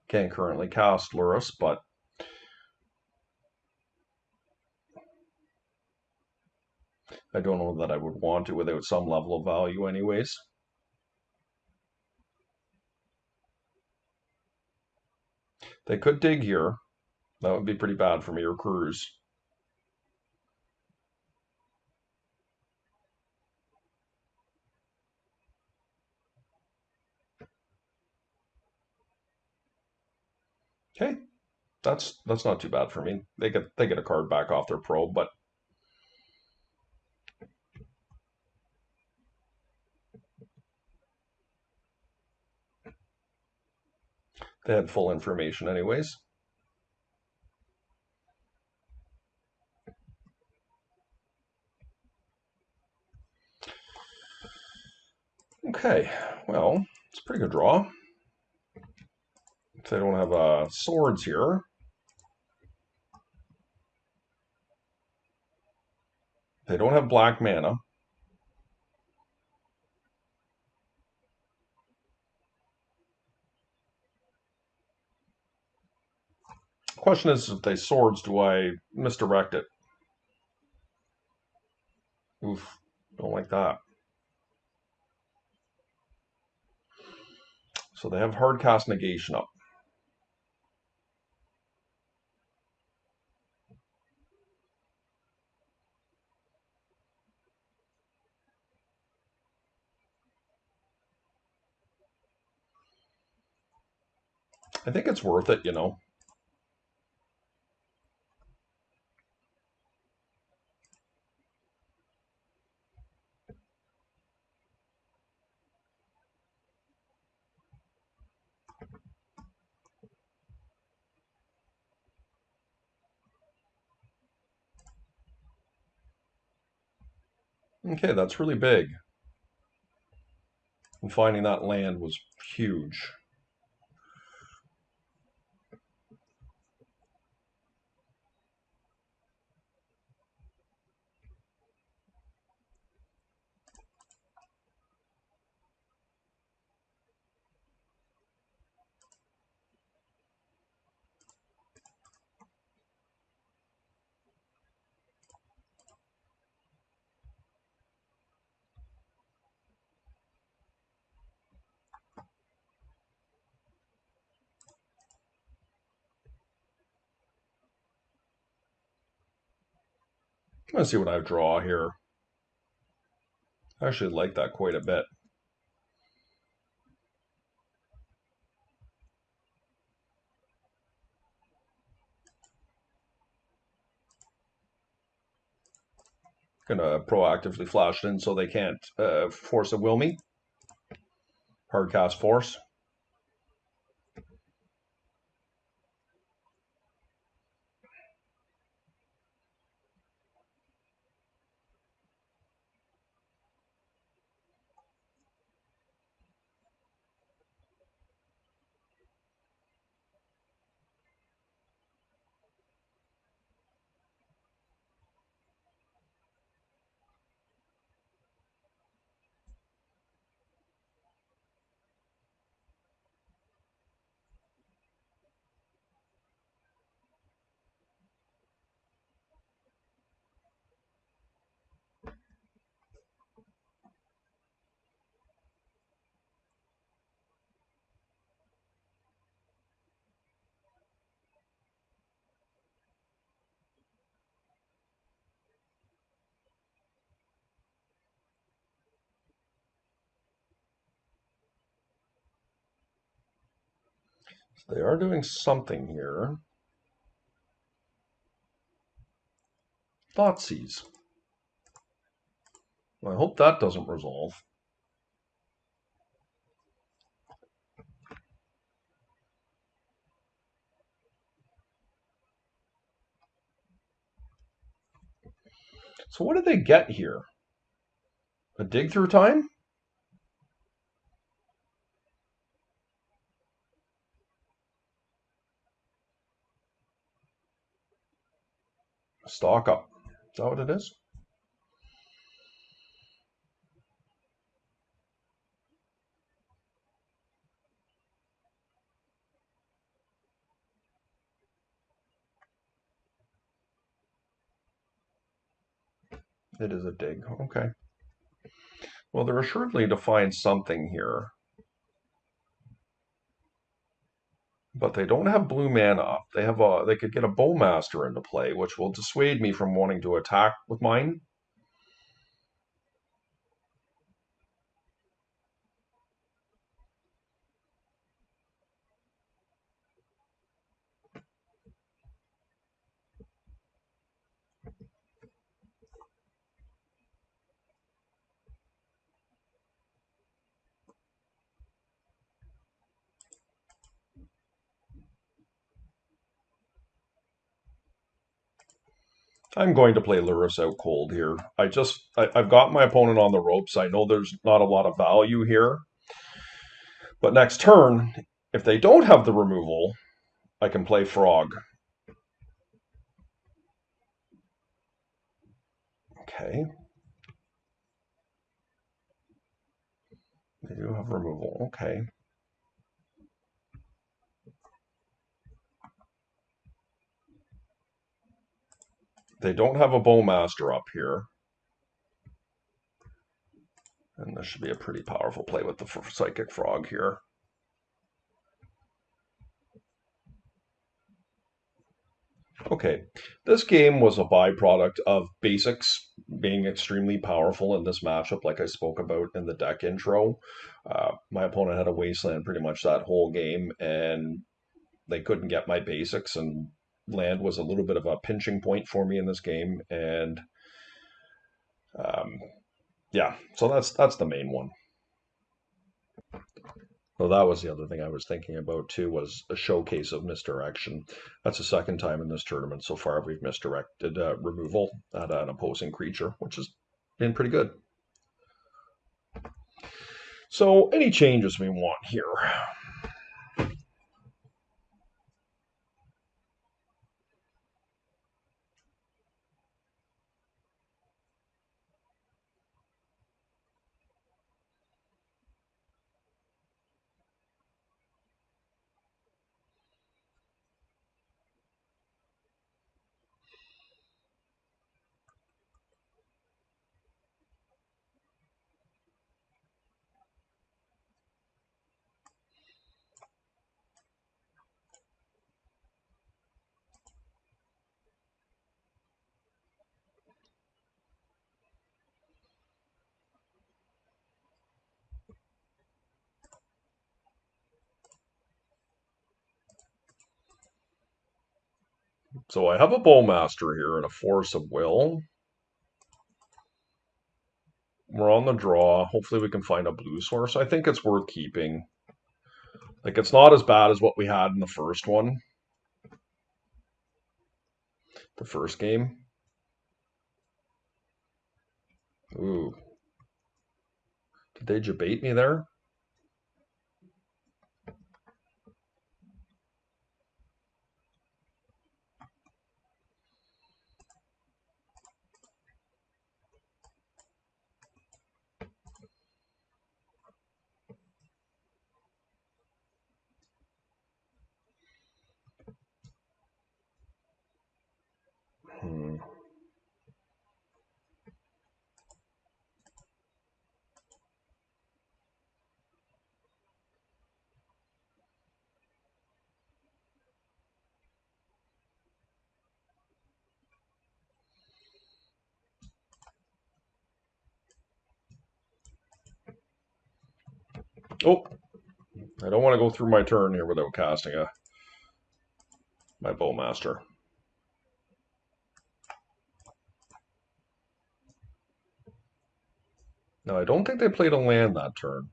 Can't currently cast Lurrus, but I don't know that I would want to without some level of value anyways. They could dig here. That would be pretty bad for me or Cruz. Okay, that's not too bad for me. They get a card back off their probe, but they had full information anyways. Okay, well, it's a pretty good draw. If they don't have swords here. They don't have black mana. Question is, if they swords, do I misdirect it? Oof, don't like that. So they have hard cast negation up. I think it's worth it, you know. Okay, that's really big. And finding that land was huge. Let's see what I draw here. I actually like that quite a bit. Gonna proactively flash it in so they can't force a will me. Hard cast force. So they are doing something here. Thoughtseize. Well, I hope that doesn't resolve. So what did they get here? A dig through time? Stock up. Is that what it is? It is a dig. Okay. Well, they're assuredly to find something here, but they don't have blue mana up. They have a. They could get a Bowmaster into play, which will dissuade me from wanting to attack with mine. I'm going to play Lurrus out cold here. I've got my opponent on the ropes. I know there's not a lot of value here, but next turn, if they don't have the removal, I can play Frog. Okay, they do have removal. Okay, they don't have a Bowmaster up here, and this should be a pretty powerful play with the Psychic Frog here. Okay, this game was a byproduct of basics being extremely powerful in this matchup, like I spoke about in the deck intro. My opponent had a wasteland pretty much that whole game, and they couldn't get my basics, and land was a little bit of a pinching point for me in this game. And um, yeah, so that's the main one. Well, that was the other thing I was thinking about too, was a showcase of misdirection. That's the second time in this tournament so far we've misdirected removal at an opposing creature, which has been pretty good. So, any changes we want here? So I have a Bowmaster here and a Force of Will. We're on the draw. Hopefully we can find a blue source. I think it's worth keeping. Like, it's not as bad as what we had in the first one, the first game. Ooh, did they debate me there? Hmm. Oh, I don't want to go through my turn here without casting my Bowmaster. Now, I don't think they played a land that turn.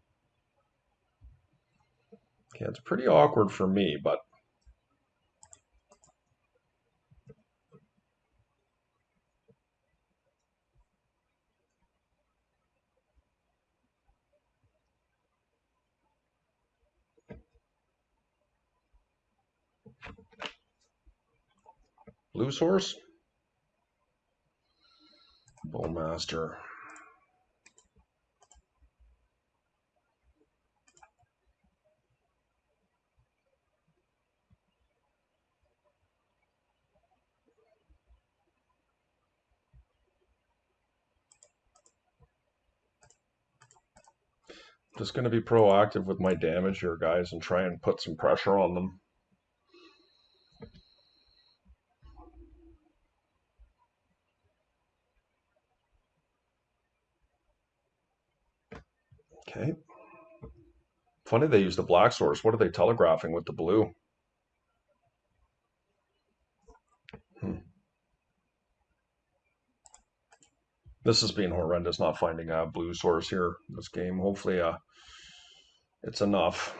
Okay, it's pretty awkward for me, but blue source? Bowmaster. Just going to be proactive with my damage here, guys, and try and put some pressure on them. Okay. Funny they used the black source. What are they telegraphing with the blue? This has been horrendous not finding a blue source here this game. Hopefully it's enough.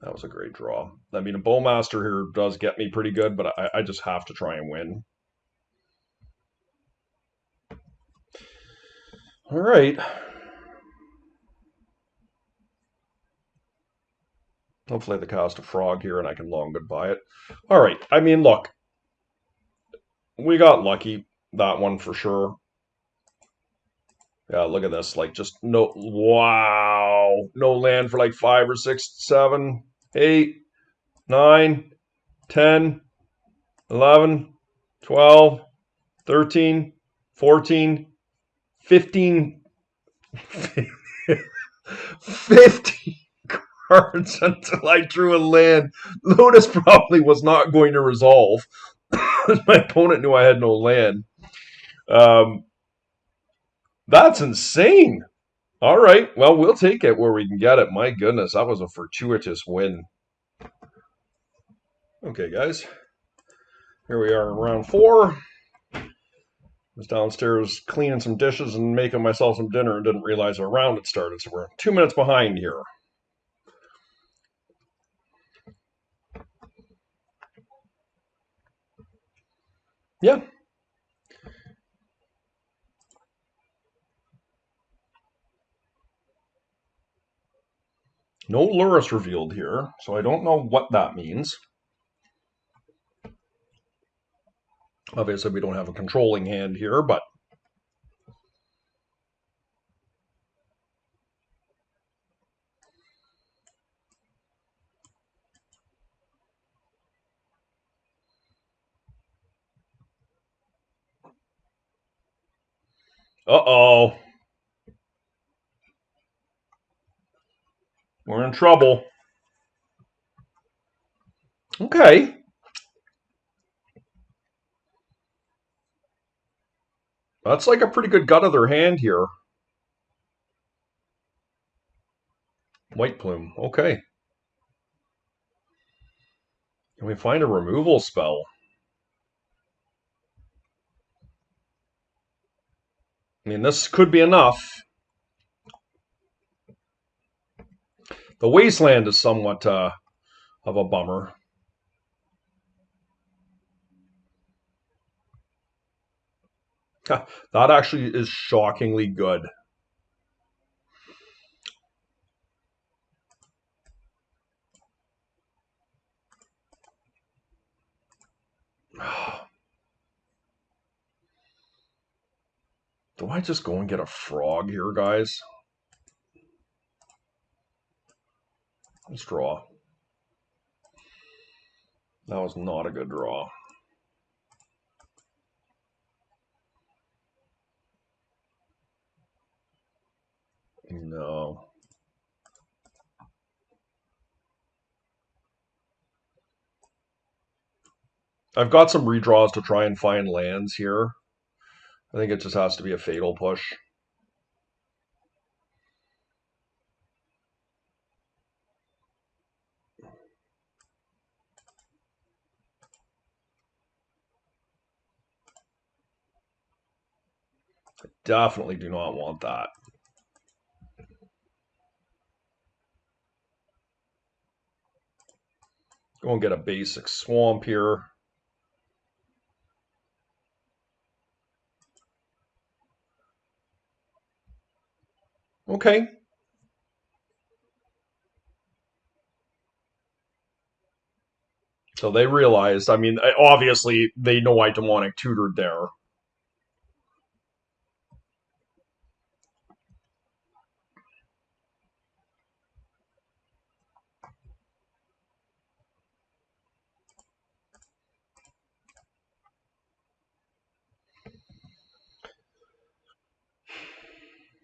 That was a great draw. I mean, a Bowmaster here does get me pretty good, but I just have to try and win. All right. Hopefully they cast a frog here and I can long goodbye it. All right. I mean, look. We got lucky. That one for sure. Yeah, look at this. Like, just no... Wow. No land for like 5 or 6, 7, 8, 9, 10, 11, 12, 13, 14, 15... 15 cards until I drew a land. Lotus probably was not going to resolve. My opponent knew I had no land. Um, that's insane. All right. Well, we'll take it where we can get it. My goodness, that was a fortuitous win. Okay, guys. Here we are in round 4. I was downstairs cleaning some dishes and making myself some dinner and didn't realize our round had started. So we're 2 minutes behind here. Yeah. No Lurrus revealed here, so I don't know what that means. Obviously, we don't have a controlling hand here, but... Uh-oh. We're in trouble. Okay. That's like a pretty good gut of their hand here. White plume. Okay. Can we find a removal spell? I mean, this could be enough. The Wasteland is somewhat of a bummer. That actually is shockingly good. Do I just go and get a frog here, guys? Let's draw. That was not a good draw. No. I've got some redraws to try and find lands here. I think it just has to be a fatal push. Definitely do not want that. Go and get a basic swamp here. Okay. So they realized, I mean, obviously they know I demonic tutored there.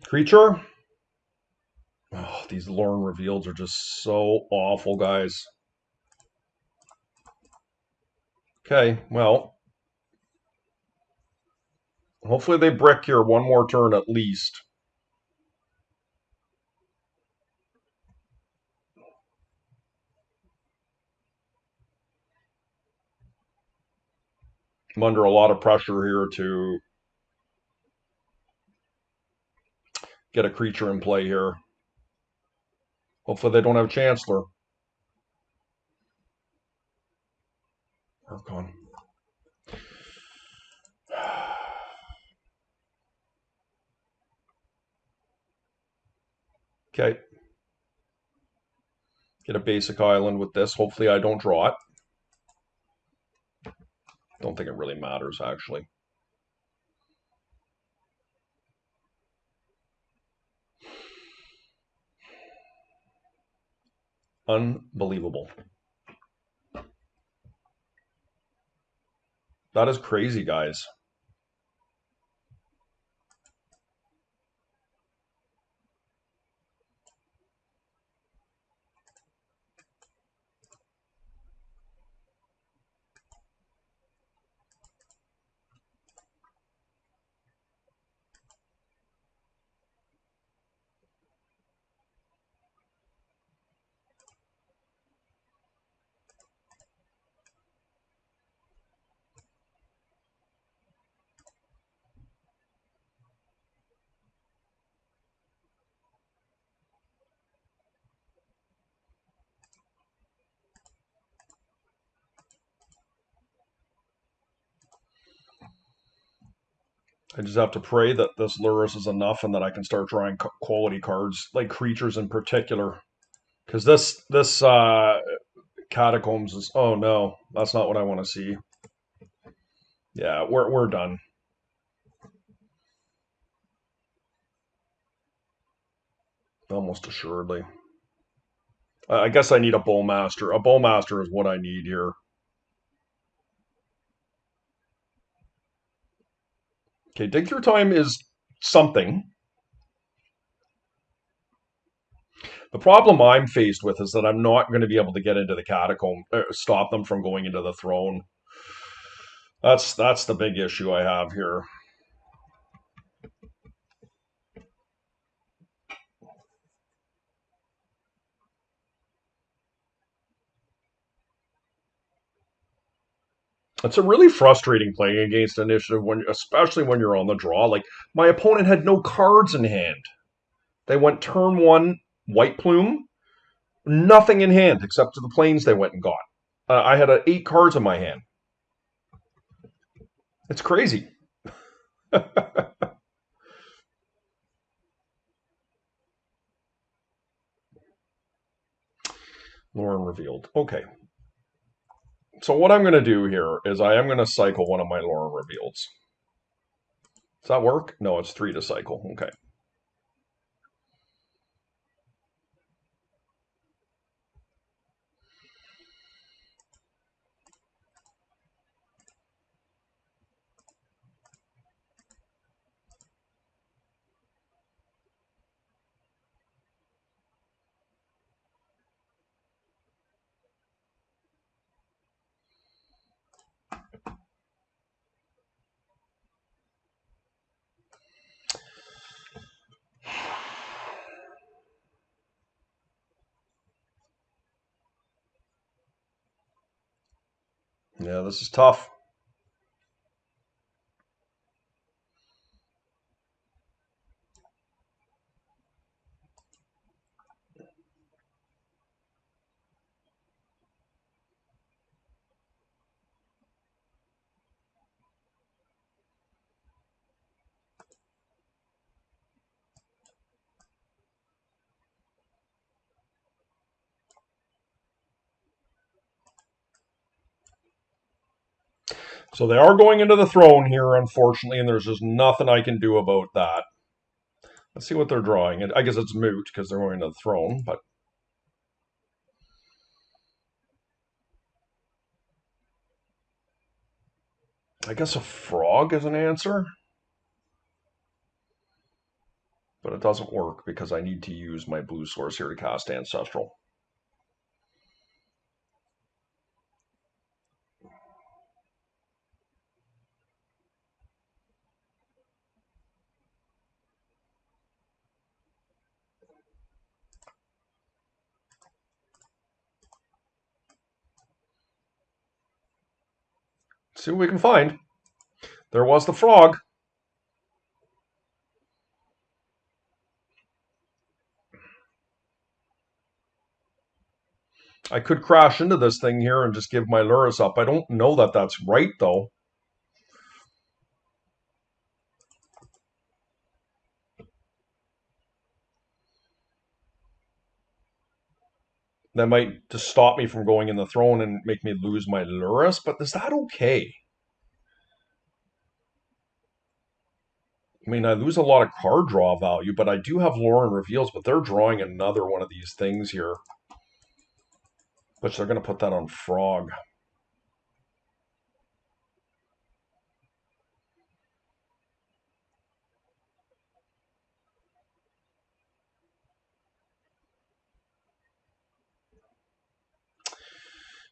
Creature? Oh, these Lorne reveals are just so awful, guys. Okay, well, hopefully they brick here one more turn at least. I'm under a lot of pressure here to get a creature in play here. Hopefully they don't have Chancellor. Archon. Okay. Get a basic island with this. Hopefully I don't draw it. Don't think it really matters, actually. Unbelievable. That is crazy, guys. I just have to pray that this Lurrus is enough and that I can start drawing quality cards, like creatures in particular. Because this catacombs is, oh no, that's not what I want to see. Yeah, we're done. Almost assuredly. I guess I need a bowmaster. A bowmaster is what I need here. Okay, dig through time is something. The problem I'm faced with is that I'm not going to be able to get into the catacomb, stop them from going into the throne. That's the big issue I have here. It's a really frustrating playing against initiative when, especially when you're on the draw. Like my opponent had no cards in hand. They went turn one white plume, nothing in hand except for the planes they went and got. I had 8 cards in my hand. It's crazy. Lauren revealed. Okay. So what I'm going to do here is I am going to cycle one of my Lauren reveals. Does that work? No, it's 3 to cycle. Okay. Yeah, this is tough. So they are going into the throne here, unfortunately, and there's just nothing I can do about that. Let's see what they're drawing. And I guess it's moot because they're going to the throne, but I guess a frog is an answer. But it doesn't work because I need to use my blue source here to cast Ancestral. See what we can find. There was the frog. I could crash into this thing here and just give my Lurrus up. I don't know that that's right, though. That might just stop me from going in the throne and make me lose my Lurrus, but is that okay? I mean, I lose a lot of card draw value, but I do have Lore and Reveals, but they're drawing another one of these things here. Which they're going to put that on Frog.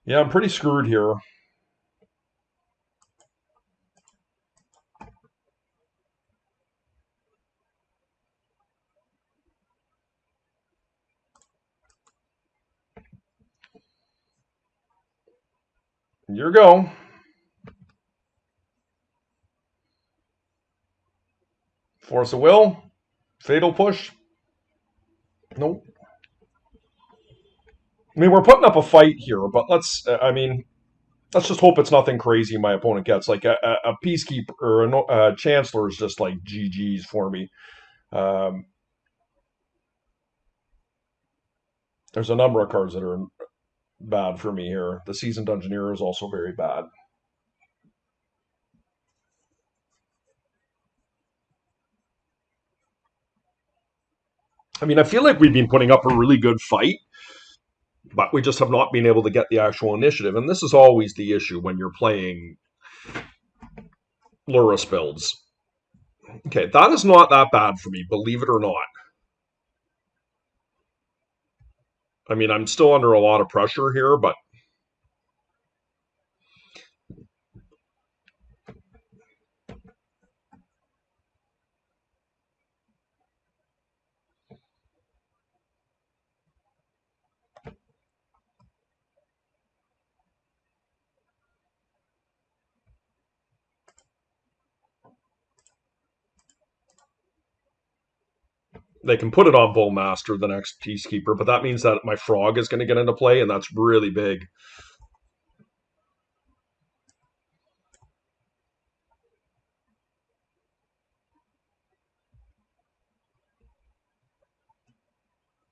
Yeah, I'm pretty screwed here. Here you go. Force of Will. Fatal Push. Nope. I mean, we're putting up a fight here, but let's just hope it's nothing crazy my opponent gets. Like a Peacekeeper or a Chancellor is just like GG's for me. Um, there's a number of cards that are bad for me here. The Seasoned Dungeoneer is also very bad. I mean, I feel like we've been putting up a really good fight, but we just have not been able to get the actual initiative. And this is always the issue when you're playing Lurrus builds. Okay, that is not that bad for me, believe it or not. I mean, I'm still under a lot of pressure here, but they can put it on Bullmaster, the next Peacekeeper, but that means that my Frog is going to get into play, and that's really big.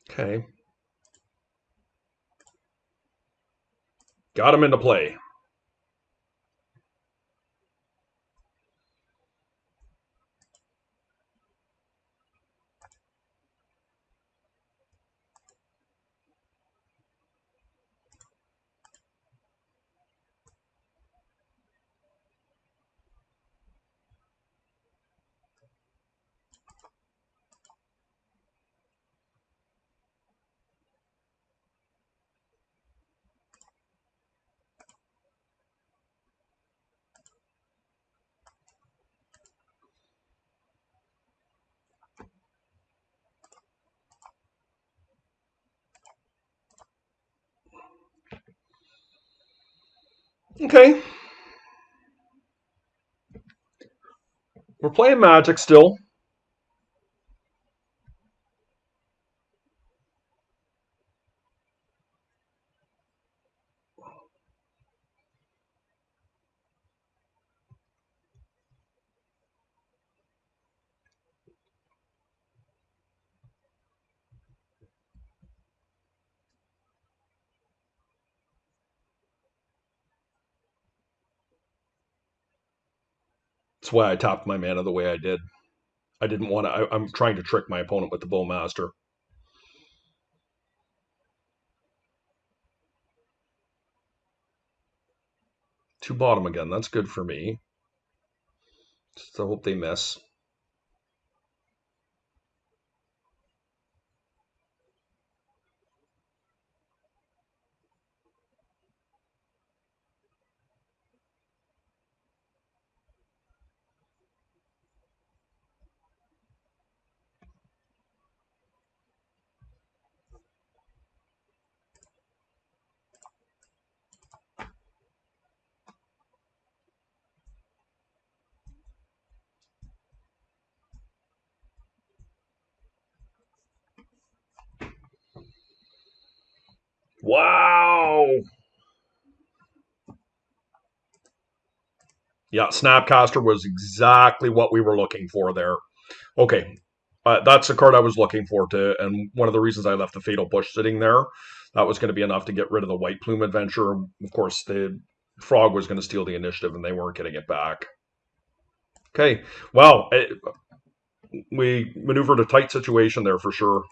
Okay. Got him into play. Okay. We're playing Magic still. That's why I tapped my mana the way I did. I didn't want to. I'm trying to trick my opponent with the Bowmaster. Two bottom again. That's good for me. Just I hope they miss. Wow. Yeah, Snapcaster was exactly what we were looking for there. Okay, that's the card I was looking for to, and one of the reasons I left the Fatal Push sitting there. That was going to be enough to get rid of the White Plume Adventure. Of course, the Frog was going to steal the initiative, and they weren't getting it back. Okay, well, we maneuvered a tight situation there for sure.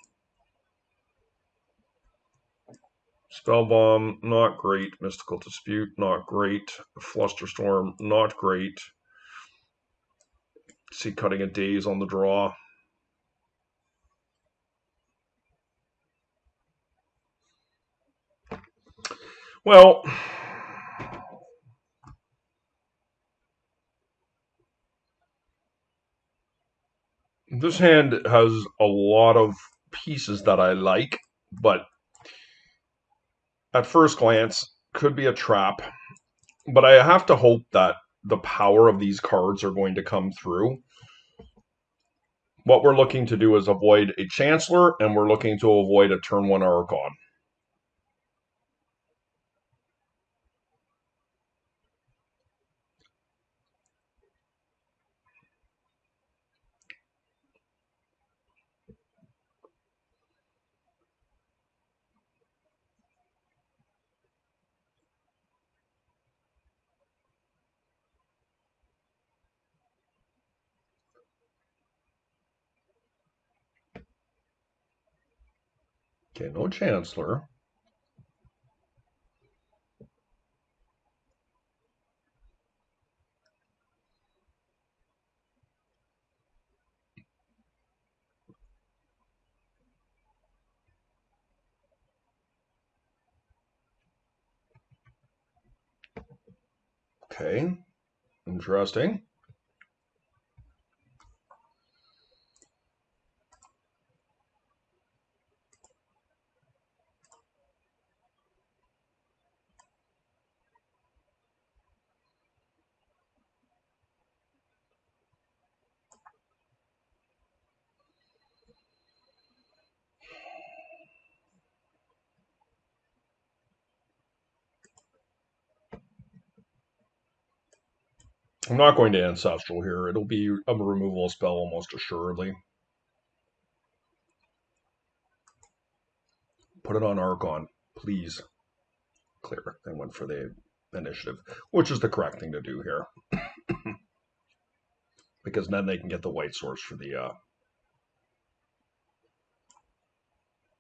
Spellbomb, not great. Mystical Dispute, not great. Flusterstorm, not great. See, cutting a Daze on the draw. Well, this hand has a lot of pieces that I like, but at first glance, could be a trap. But I have to hope that the power of these cards are going to come through. What we're looking to do is avoid a Chancellor, and we're looking to avoid a turn 1 Archon. Okay, no Chancellor. Okay, interesting. I'm not going to Ancestral here. It'll be a removal spell almost assuredly. Put it on Archon, please. Clear. I went for the initiative, which is the correct thing to do here. Because then they can get the white source for the,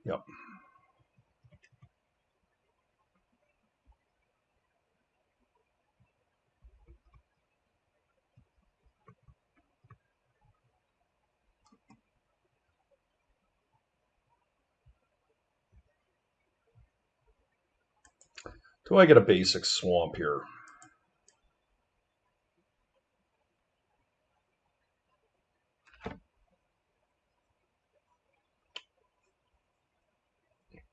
yep. Do I get a basic swamp here?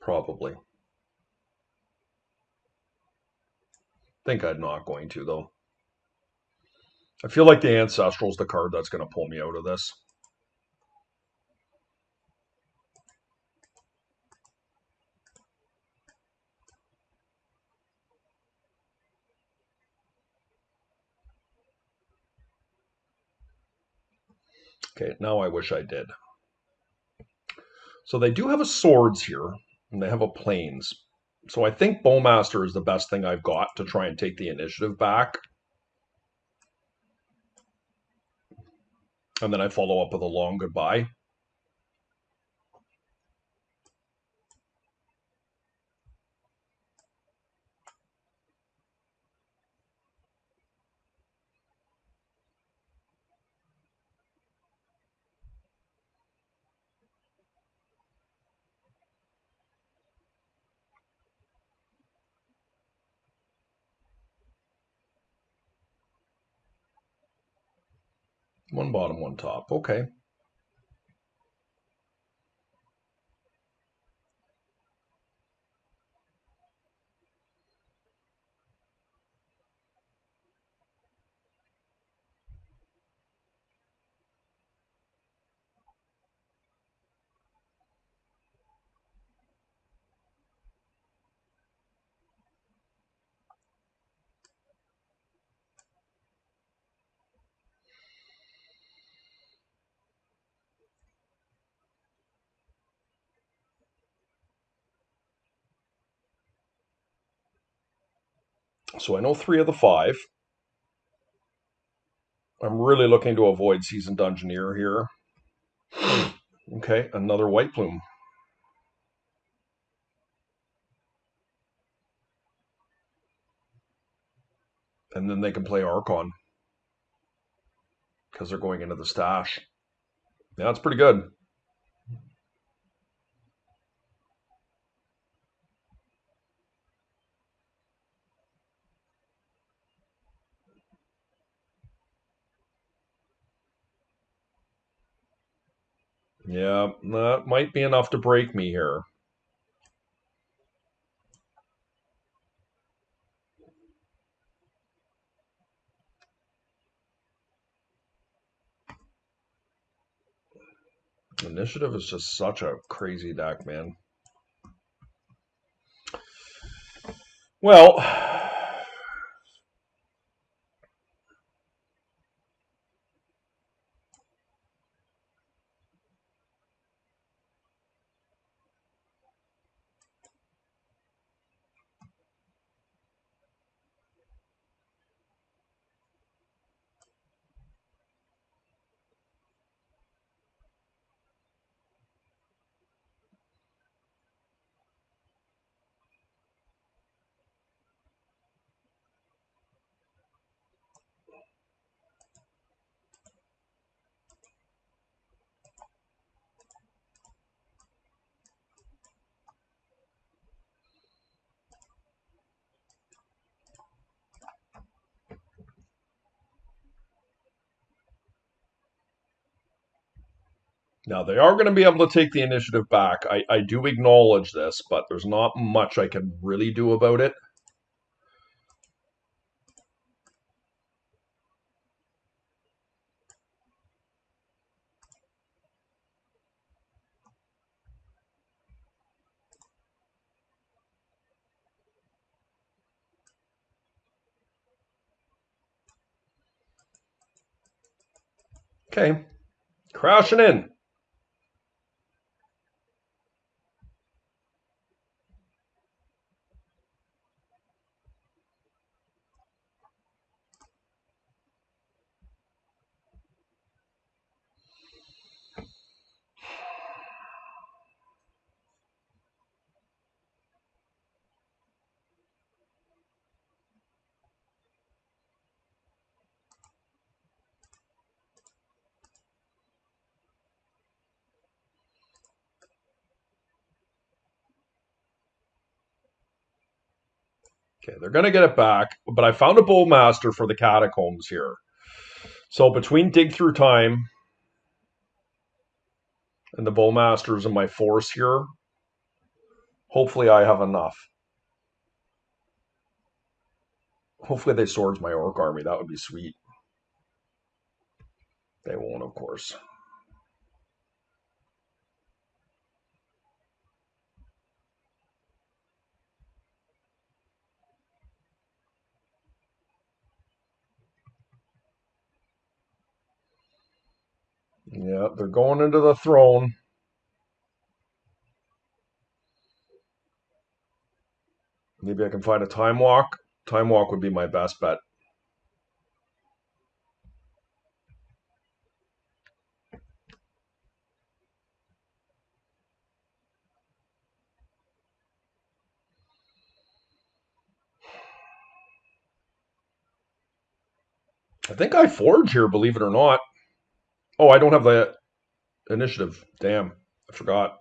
Probably. Think I'm not going to, though. I feel like the Ancestral's the card that's going to pull me out of this. Okay, now I wish I did. So they do have a swords here, and they have a plains. So I think Bowmaster is the best thing I've got to try and take the initiative back. And then I follow up with a long goodbye. One bottom, one top. Okay. So I know 3 of the 5. I'm really looking to avoid Seasoned Dungeoneer here. Okay, another white plume. And then they can play Archon because they're going into the stash. Yeah, that's pretty good. Yeah, that might be enough to break me here. Initiative is just such a crazy deck, man. Well, now they are going to be able to take the initiative back. I do acknowledge this, but there's not much I can really do about it. Okay, crashing in. Okay, they're going to get it back, but I found a Bowmaster for the Catacombs here. So between Dig Through Time and the Bowmasters and my Force here, hopefully I have enough. Hopefully they swords my Orc army. That would be sweet. They won't, of course. Yeah, they're going into the throne. Maybe I can find a Time Walk. Time Walk would be my best bet. I think I forge here, believe it or not. Oh, I don't have the initiative. Damn, I forgot.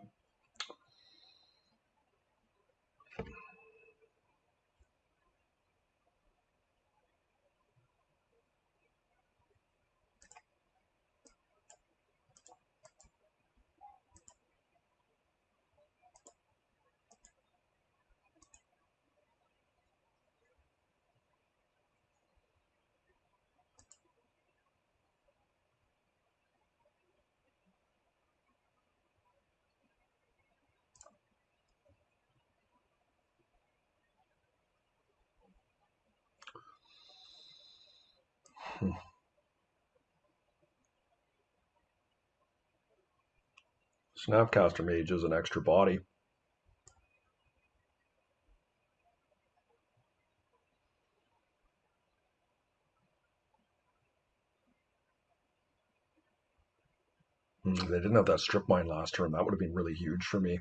Snapcaster Mage is an extra body. They didn't have that strip mine last turn. That would have been really huge for me.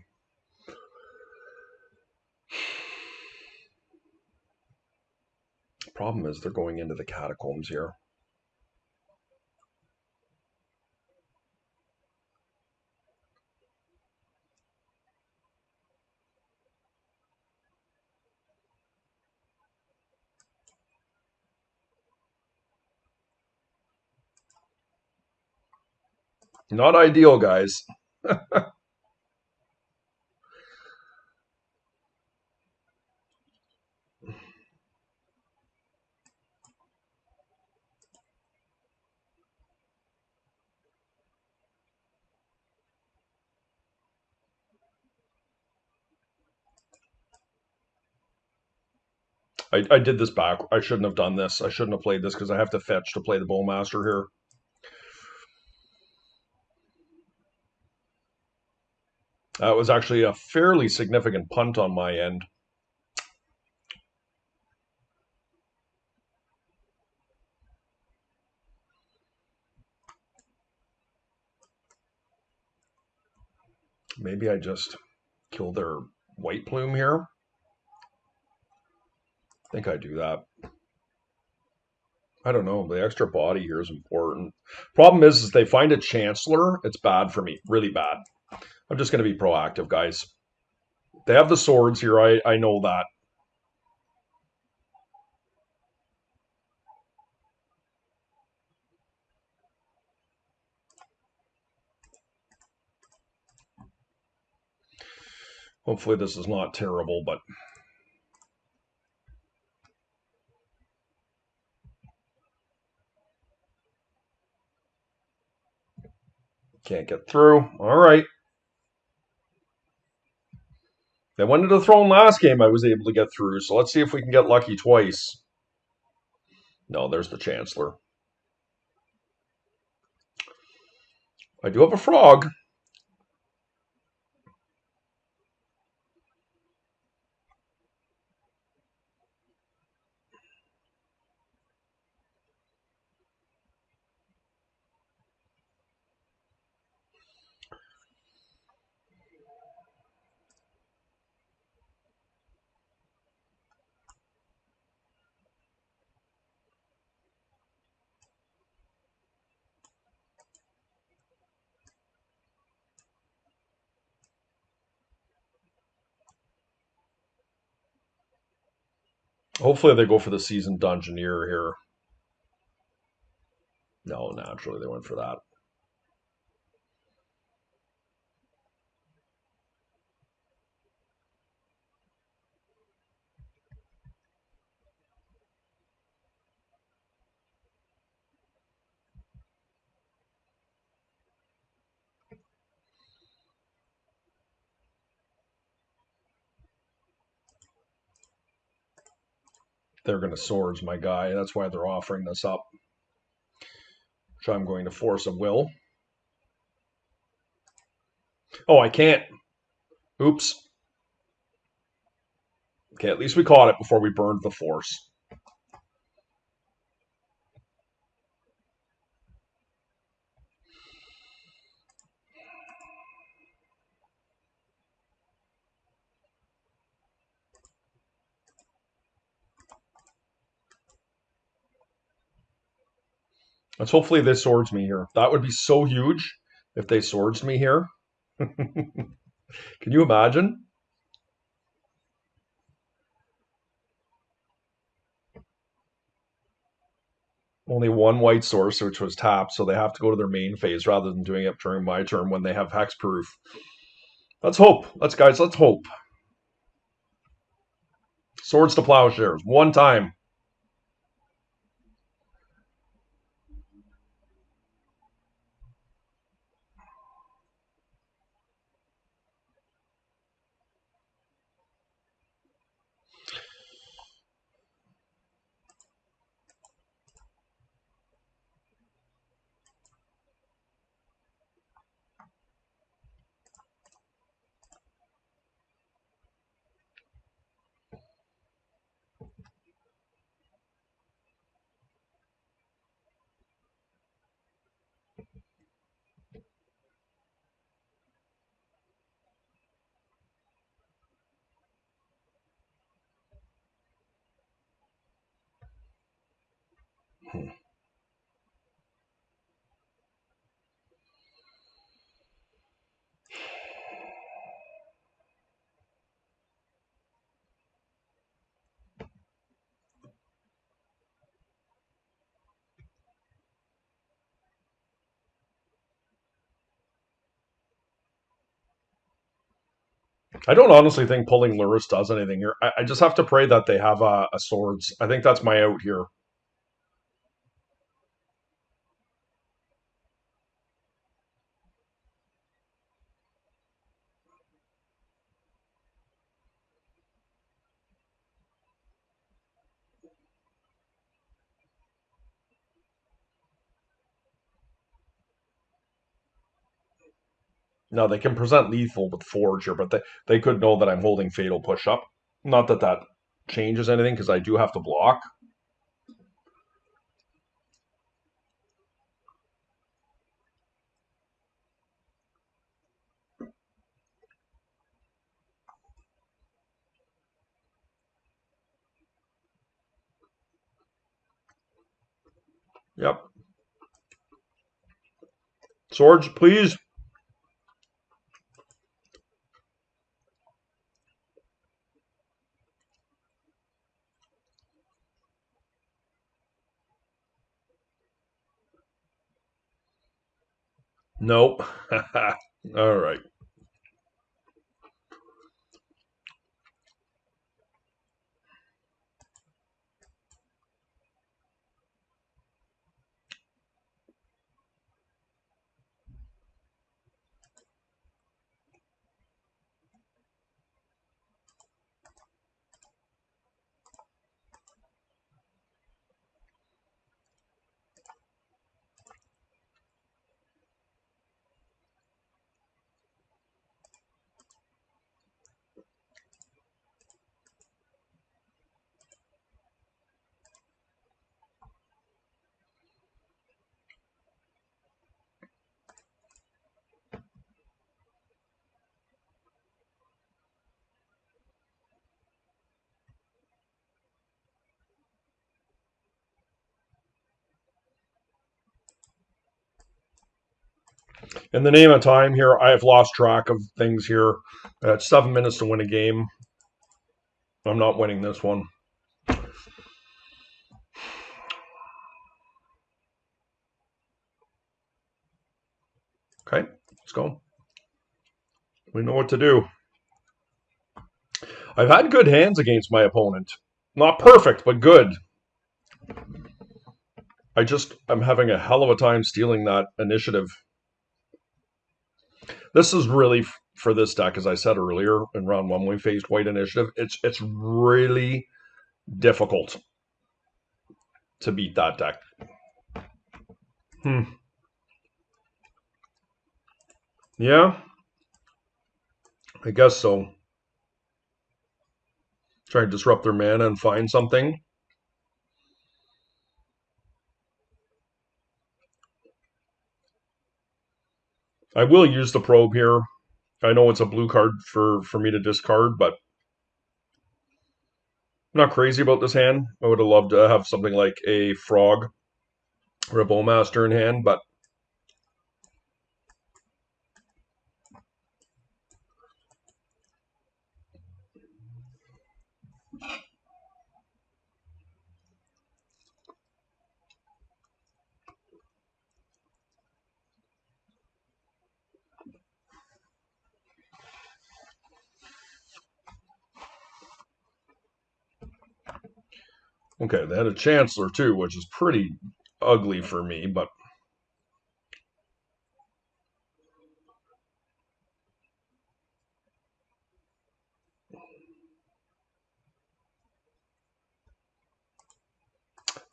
Problem is they're going into the catacombs here. Not ideal, guys. I did this back. I shouldn't have done this. I shouldn't have played this because I have to fetch to play the Bowmaster here. That was actually a fairly significant punt on my end. Maybe I just killed their white plume here. I think I do that. I don't know. The extra body here is important. Problem is they find a Chancellor. It's bad for me. Really bad. I'm just going to be proactive, guys. They have the swords here. I know that. Hopefully this is not terrible, but can't get through. All right. They went into the throne last game. I was able to get through. So let's see if we can get lucky twice. No, there's the Chancellor. I do have a frog. Hopefully they go for the seasoned Dungeoneer here. No, naturally they went for that. They're going to swords my guy. That's why they're offering this up. Which I'm going to force a will. Oh, I can't. Oops. Okay, at least we caught it before we burned the force. Let's hopefully they swords me here. That would be so huge if they swords me here. Can you imagine? Only one white source, which was tapped, so they have to go to their main phase rather than doing it during my turn when they have hexproof. Let's hope. Let's hope. Swords to plowshares. One time. I don't honestly think pulling Lurrus does anything here. I just have to pray that they have a swords. I think that's my out here. Now they can present lethal with Forge here, but they could know that I'm holding Fatal Push Up. Not that that changes anything because I do have to block. Yep. Swords, please. Nope. All right. In the name of time here, I have lost track of things here. It's 7 minutes to win a game. I'm not winning this one. Okay, let's go. We know what to do. I've had good hands against my opponent. Not perfect, but good. I'm having a hell of a time stealing that initiative. This is really for this deck, as I said earlier in round one, we faced white initiative. It's really difficult to beat that deck. Yeah, I guess so. Try to disrupt their mana and find something. I will use the probe here. I know it's a blue card for me to discard, but I'm not crazy about this hand. I would have loved to have something like a frog. or a Bowmaster in hand, but okay, they had a Chancellor too, which is pretty ugly for me, but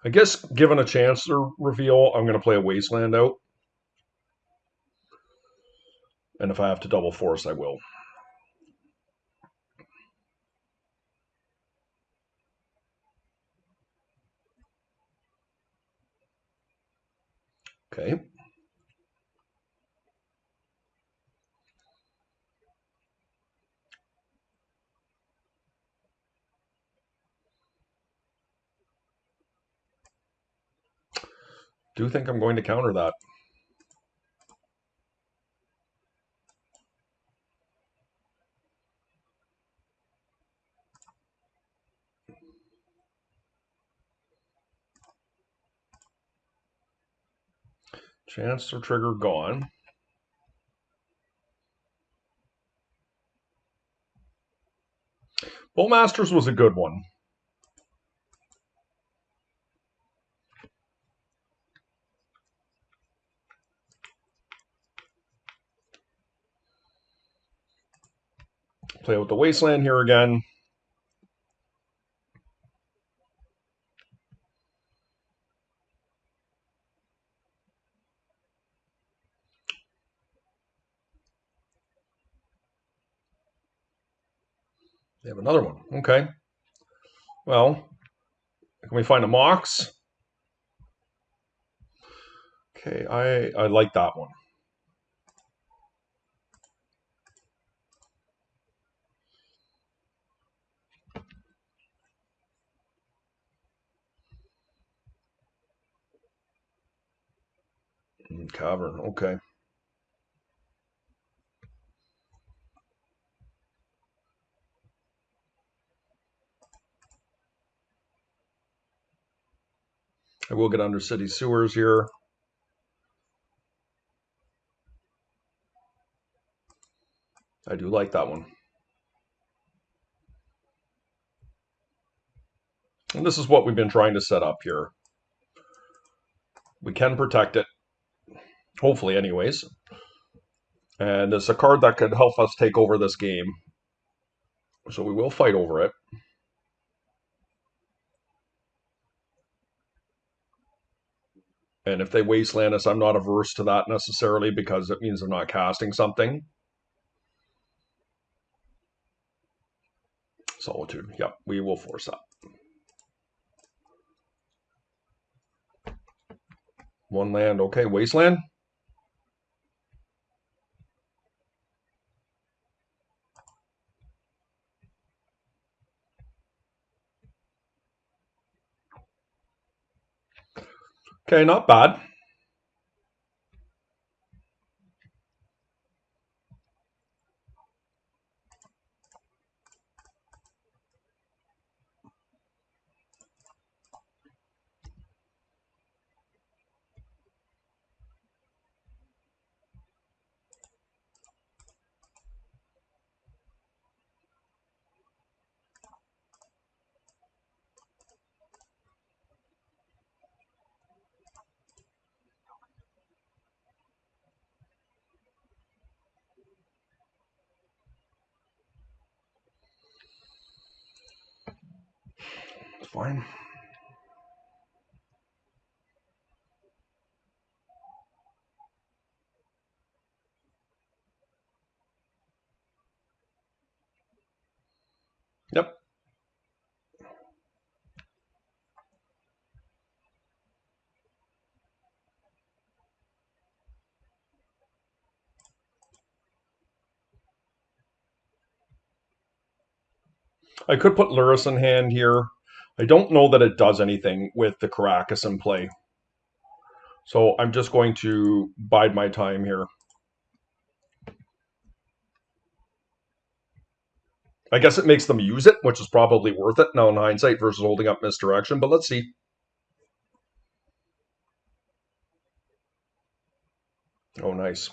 I guess given a Chancellor reveal, I'm going to play a Wasteland out. And if I have to double force, I will. Okay. Do think I'm going to counter that. Chancellor trigger gone. Bowmasters was a good one. Play with the Wasteland here again. They have another one. Okay. Well, can we find a Mox? Okay, I like that one. Cavern, okay. I will get under city sewers here. I do like that one. And this is what we've been trying to set up here. We can protect it, hopefully anyways. And it's a card that could help us take over this game. So we will fight over it. And if they wasteland us, I'm not averse to that necessarily because it means they're not casting something. Solitude. Yep, we will force that. One land. Okay, wasteland. Okay, not bad. It's fine. Yep. I could put Lurrus in hand here. I don't know that it does anything with the Caracas in play. So I'm just going to bide my time here. I guess it makes them use it, which is probably worth it now in hindsight versus holding up misdirection, but let's see. Oh, nice.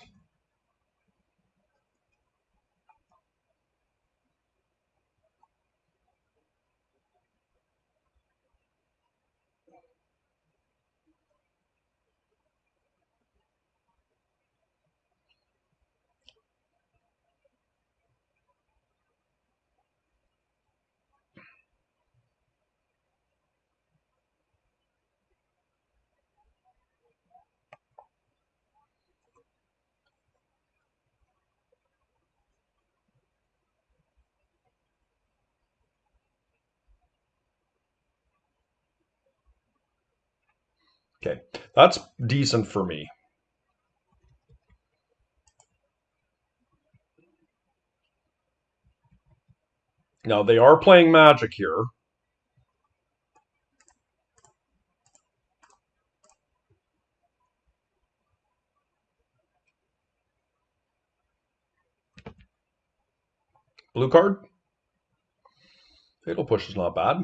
Okay, that's decent for me. Now they are playing Magic here. Blue card. Fatal Push is not bad.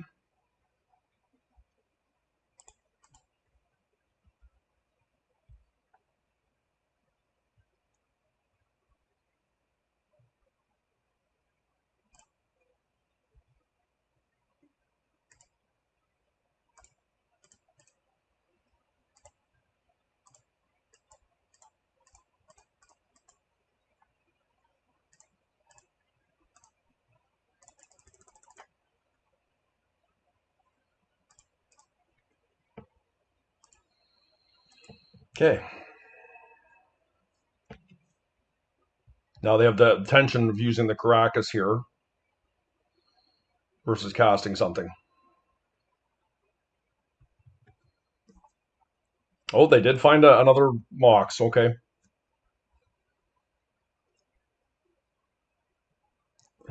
Okay. Now they have the tension of using the Caracas here versus casting something. Oh, they did find another Mox. Okay.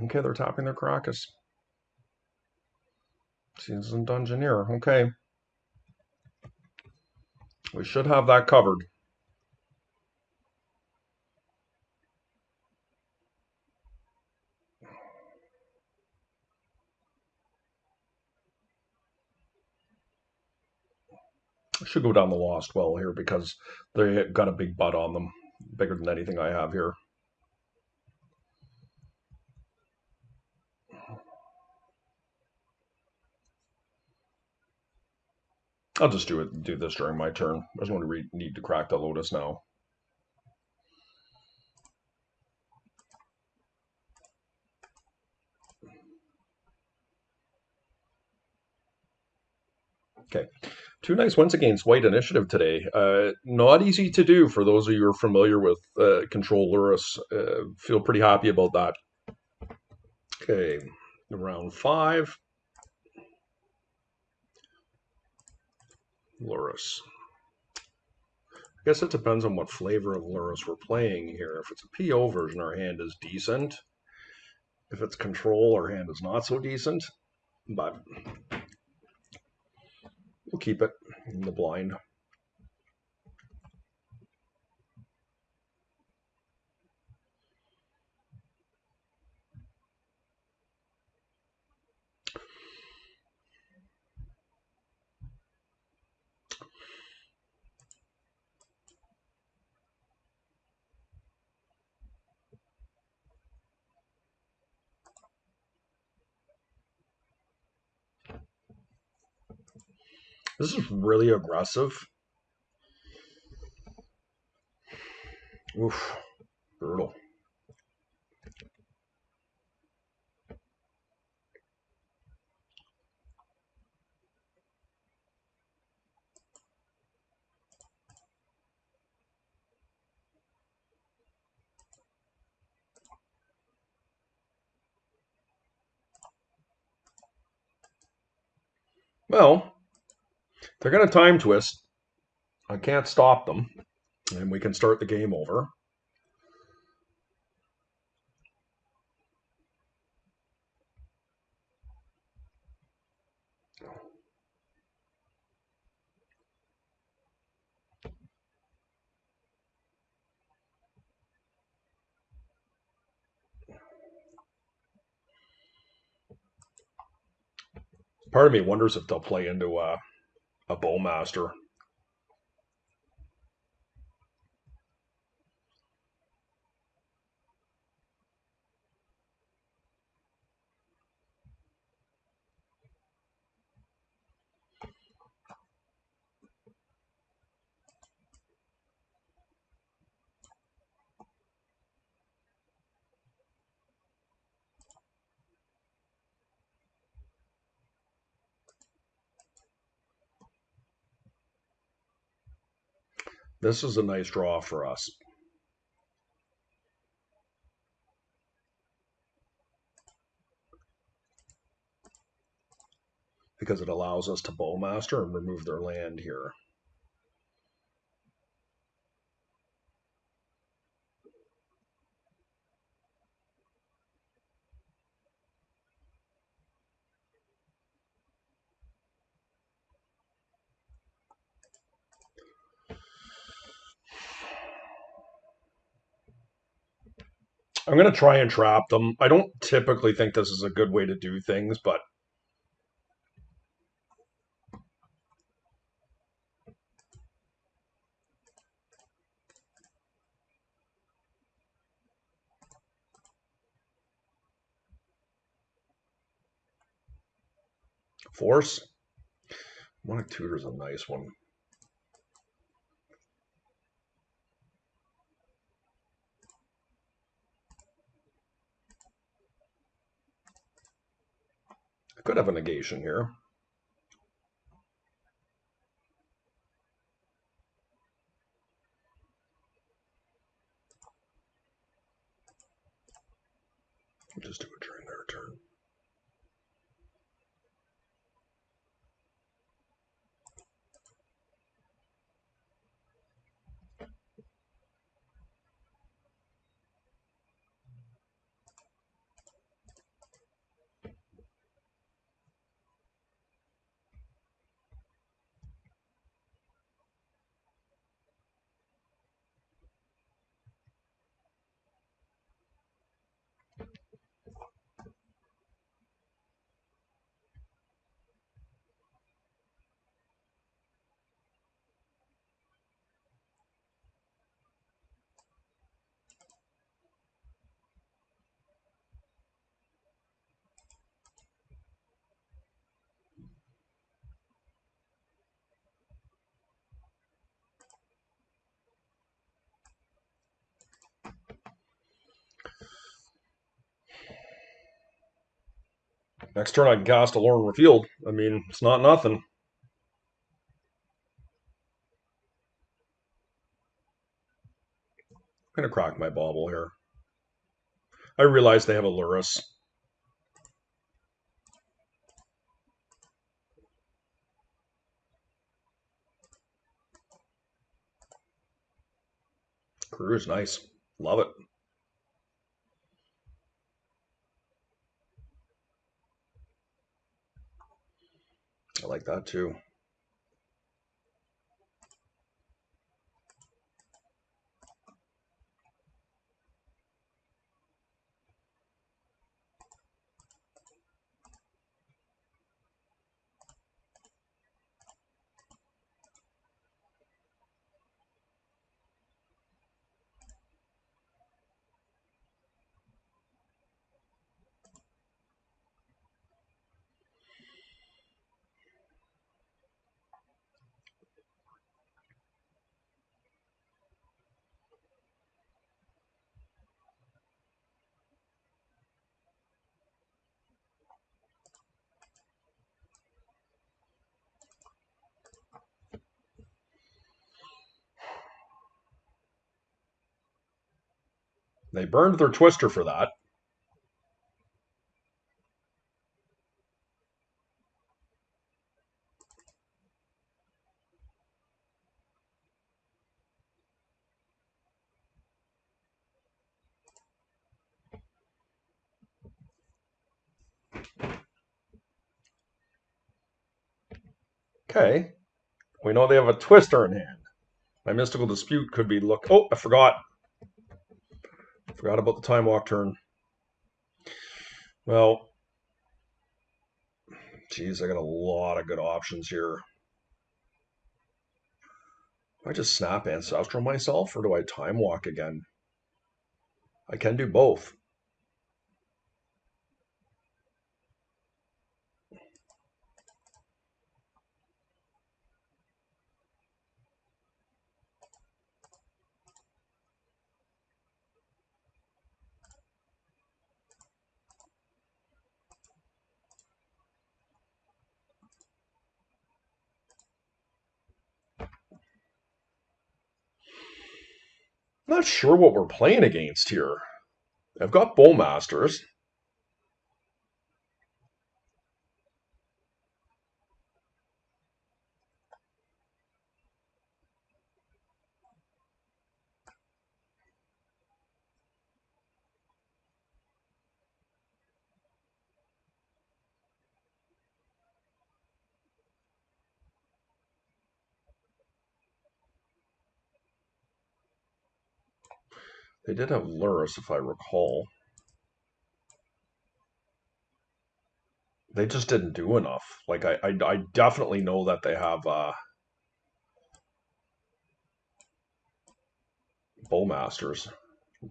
Okay, they're tapping their Caracas. Seasoned Dungeoneer. Okay. We should have that covered. I should go down the Lost Well here because they got a big butt on them. Bigger than anything I have here. I'll just do this during my turn. I just want to need to crack the Lotus now. Okay. Two nice wins against White Initiative today. Not easy to do for those of you who are familiar with Control Lurrus. Feel pretty happy about that. Okay, round 5. Lurrus. I guess it depends on what flavor of Lurrus we're playing here. If it's a PO version, our hand is decent. If it's Control, our hand is not so decent. But we'll keep it in the blind. This is really aggressive. Oof, brutal. Well, they're going to time twist. I can't stop them. And we can start the game over. Part of me wonders if they'll play into a bowmaster. This is a nice draw for us. Because it allows us to bowmaster and remove their land here. I'm going to try and trap them. I don't typically think this is a good way to do things, but force. Monarch Tutor is a nice one. I could have a negation here. Just do it during their turn. Next turn I can cast a Lorn Revealed. I mean, it's not nothing. I'm going to crack my bauble here. I realize they have a Lurrus. Crew is nice. Love it. I like that too. They burned their Twister for that. Okay. We know they have a Twister in hand. My Mystical Dispute could be look. Oh, I forgot. Forgot about the Time Walk turn. Well, Geez, I got a lot of good options here. Do I just snap Ancestral myself, or do I Time Walk again? I can do both. I'm not sure what we're playing against here. I've got Bowmasters. They did have Lurrus, if I recall. They just didn't do enough. Like I definitely know that they have Bowmasters.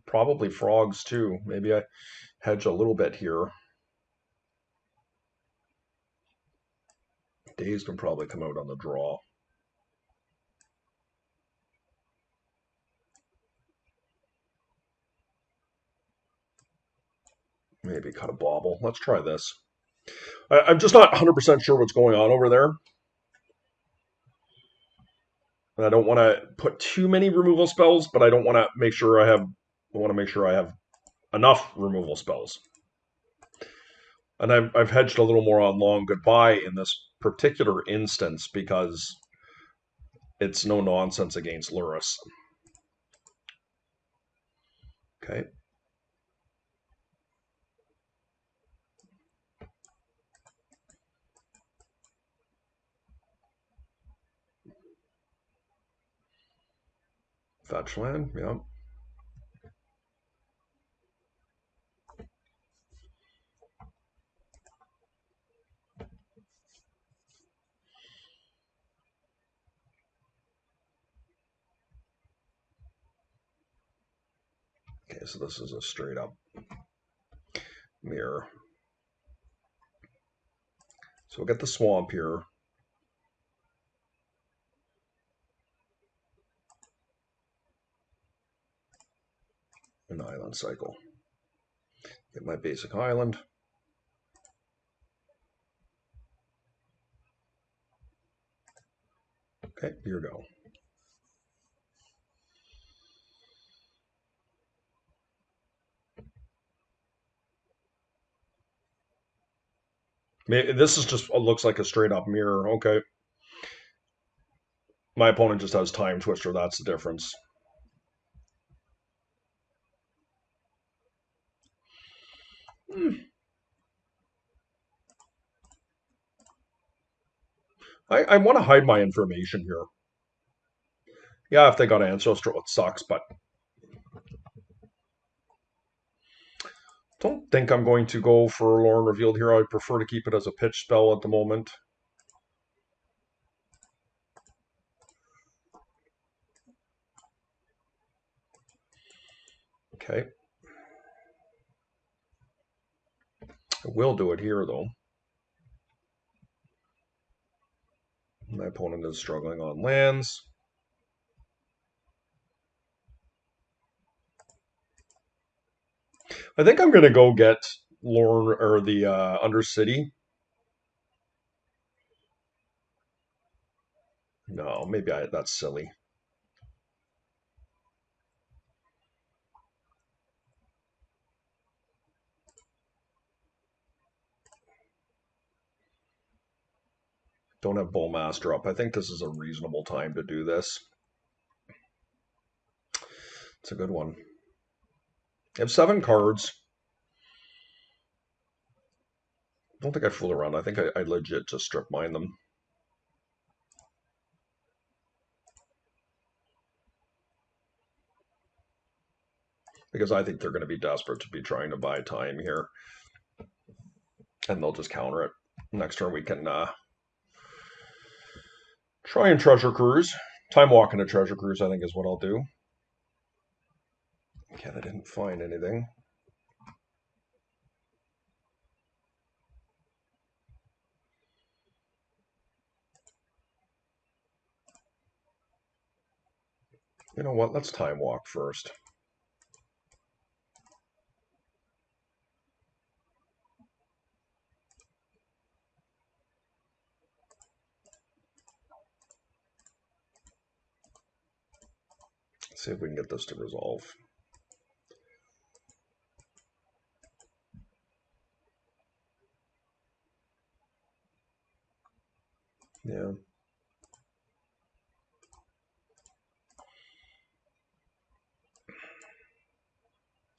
Probably Frogs too. Maybe I hedge a little bit here. Days can probably come out on the draw. Maybe cut a bauble. Let's try this. I'm just not 100% sure what's going on over there. And I don't want to put too many removal spells, but I don't want to make sure I have. I want to make sure I have enough removal spells. And I've hedged a little more on Long Goodbye in this particular instance because it's no nonsense against Lurrus. Okay. Fetch land, yeah. Okay, so this is a straight up mirror. So we'll get the swamp here. An island cycle. Get my basic island. Okay, here we go. This is just looks like a straight up mirror. Okay. My opponent just has Time Twister. That's the difference. I want to hide my information here. Yeah, if they got Ancestral, it sucks, but don't think I'm going to go for Lorn Revealed here. I prefer to keep it as a pitch spell at the moment. Okay. I will do it here, though. My opponent is struggling on lands. I think I'm going to go get Lorn or the Undercity. No, maybe that's silly. Don't have Bullmaster up. I think this is a reasonable time to do this. It's a good one. I have 7 cards. Don't think I fool around. I think I legit just strip mine them. Because I think they're going to be desperate to be trying to buy time here. And they'll just counter it. Next turn we can try and treasure cruise. Time walk into treasure cruise, I think, is what I'll do. Okay, I didn't find anything. You know what? Let's time walk first. Let's see if we can get this to resolve. Yeah.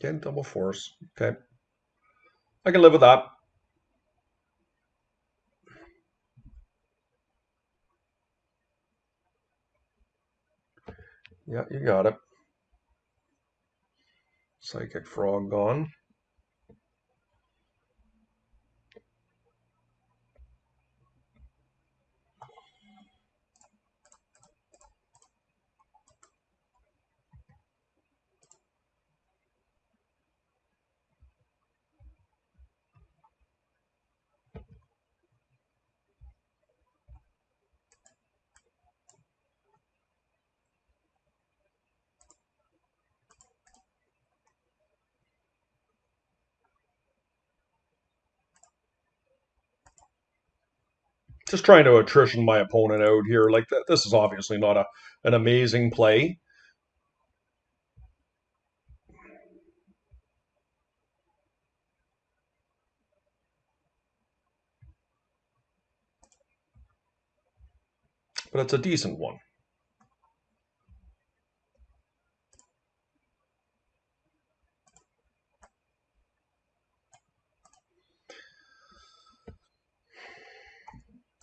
Again, double force. Okay. I can live with that. Yeah, you got it. Psychic frog gone. Just trying to attrition my opponent out here. Like that. This is obviously not an amazing play. But it's a decent one.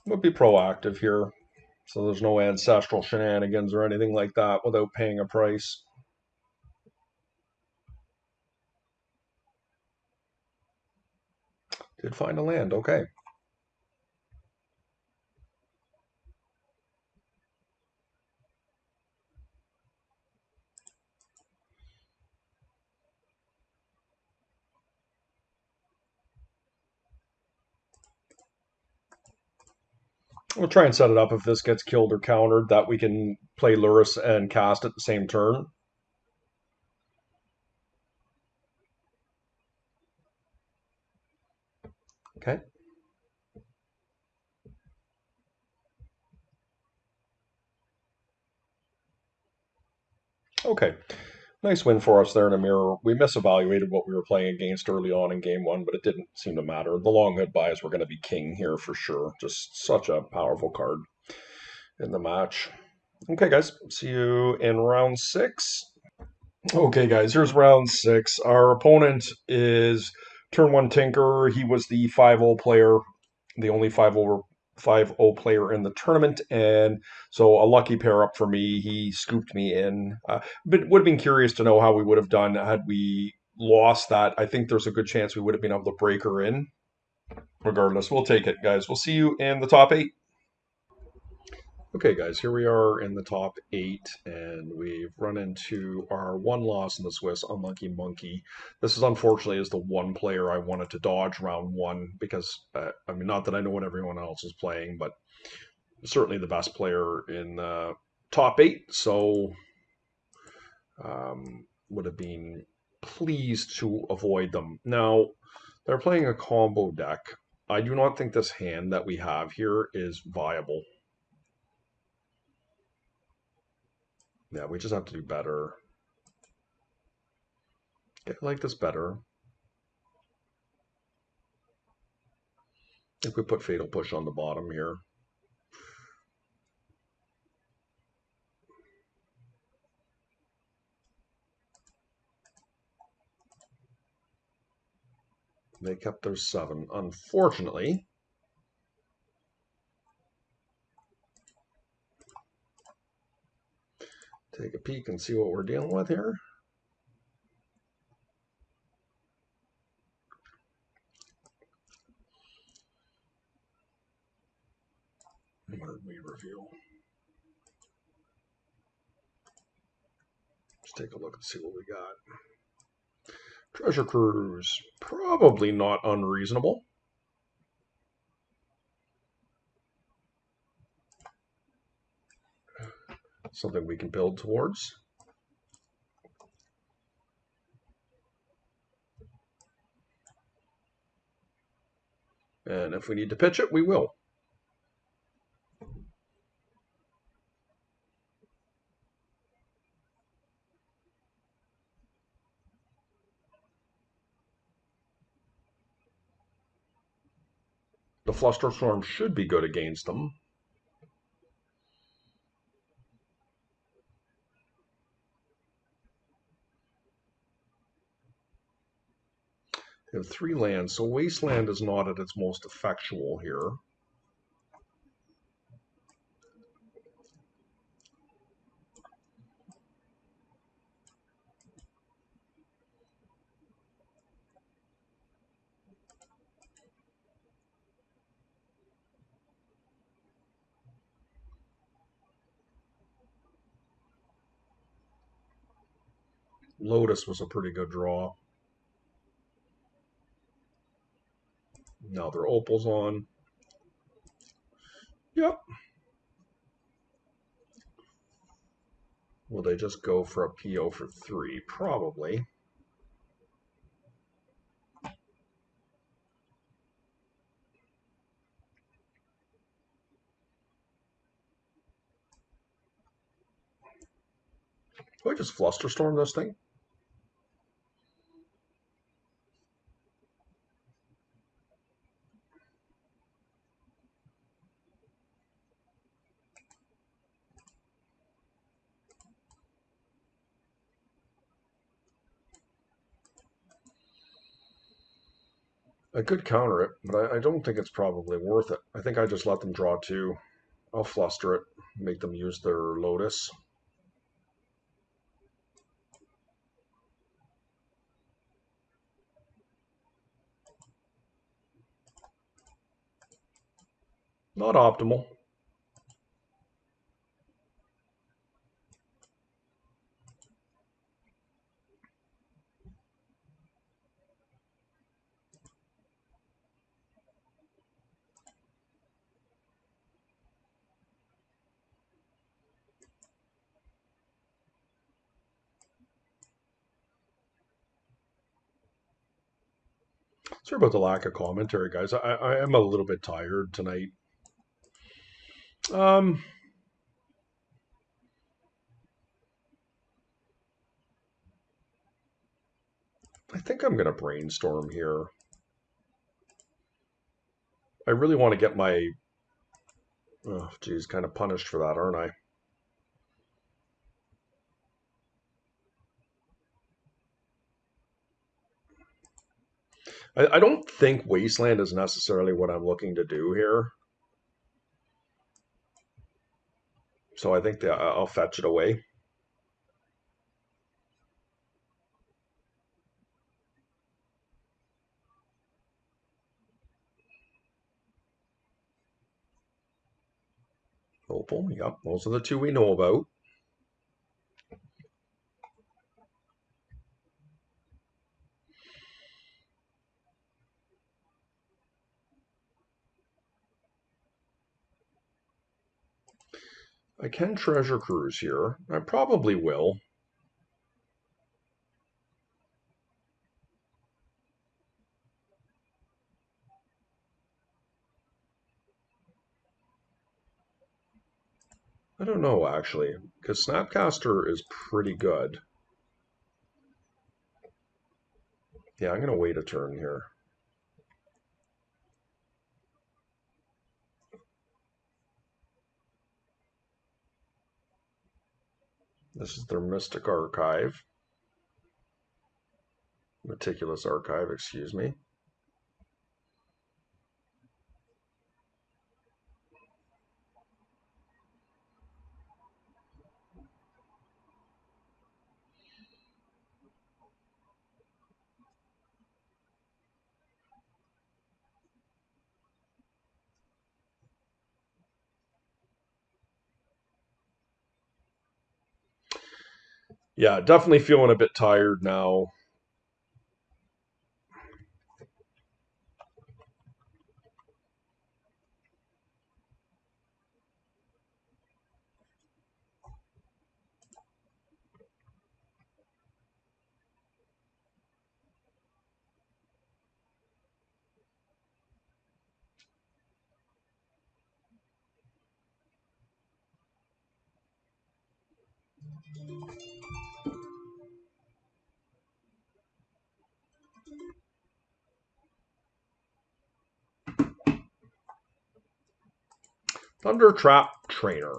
Would be proactive here, so there's no ancestral shenanigans or anything like that without paying a price. Did find a land, okay. We'll try and set it up if this gets killed or countered that we can play Lurrus and cast at the same turn. Okay. Okay. Nice win for us there in a mirror. We misevaluated what we were playing against early on in game one, but it didn't seem to matter. The long goodbyes were going to be king here for sure. Just such a powerful card in the match. Okay, guys. See you in round 6. Okay, guys, here's round 6. Our opponent is turn 1 Tinker. He was the 5-0 player, the only 5-0 player in the tournament, and so a lucky pair up for me. He scooped me in. But would have been curious to know how we would have done had we lost that. I think there's a good chance we would have been able to break her in. Regardless, we'll take it, guys. We'll see you in the top 8. Okay, guys, here we are in the top 8, and we've run into our one loss in the Swiss, Unlucky Monkey. This is unfortunately is the one player I wanted to dodge round 1 because, I mean, not that I know what everyone else is playing, but certainly the best player in the top 8, so would have been pleased to avoid them. Now, they're playing a combo deck. I do not think this hand that we have here is viable. Yeah, we just have to do better. I like this better. If we put Fatal Push on the bottom here. They kept their 7. Unfortunately, take a peek and see what we're dealing with here. feel. Let's take a look and see what we got. Treasure Cruise, probably not unreasonable. Something we can build towards. And if we need to pitch it, we will. The Flusterstorm should be good against them. They have 3 lands, so Wasteland is not at its most effectual here. Lotus was a pretty good draw. Now their Opal's on. Yep. Will they just go for a PO for 3? Probably. Do I just Flusterstorm this thing? I could counter it, but I don't think it's probably worth it. I think I just let them draw 2. I'll fluster it, make them use their Lotus. Not optimal. Sorry about the lack of commentary, guys. I am a little bit tired tonight. Um, I think I'm going to brainstorm here. I really want to get my, oh, geez, kind of punished for that, aren't I? I don't think Wasteland is necessarily what I'm looking to do here. So I think that I'll fetch it away. Opal, yep, those are the 2 we know about. I can Treasure Cruise here. I probably will. I don't know, actually, because Snapcaster is pretty good. Yeah, I'm going to wait a turn here. This is their Mystic Archive. Meticulous Archive, excuse me. Yeah, definitely feeling a bit tired now. Thunder Trap Trainer.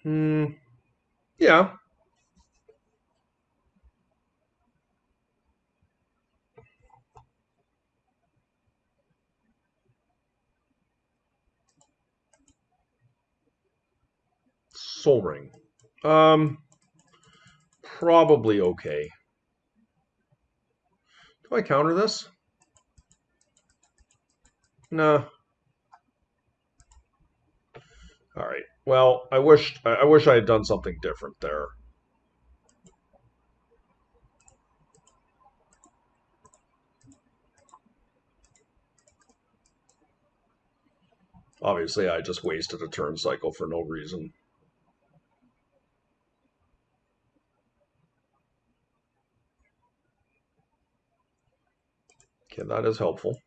Hmm. Yeah. Soul Ring. Um. Probably okay. Do I counter this? Nah. All right. Well, I wish I had done something different there. Obviously, I just wasted a turn cycle for no reason. Okay, that is helpful.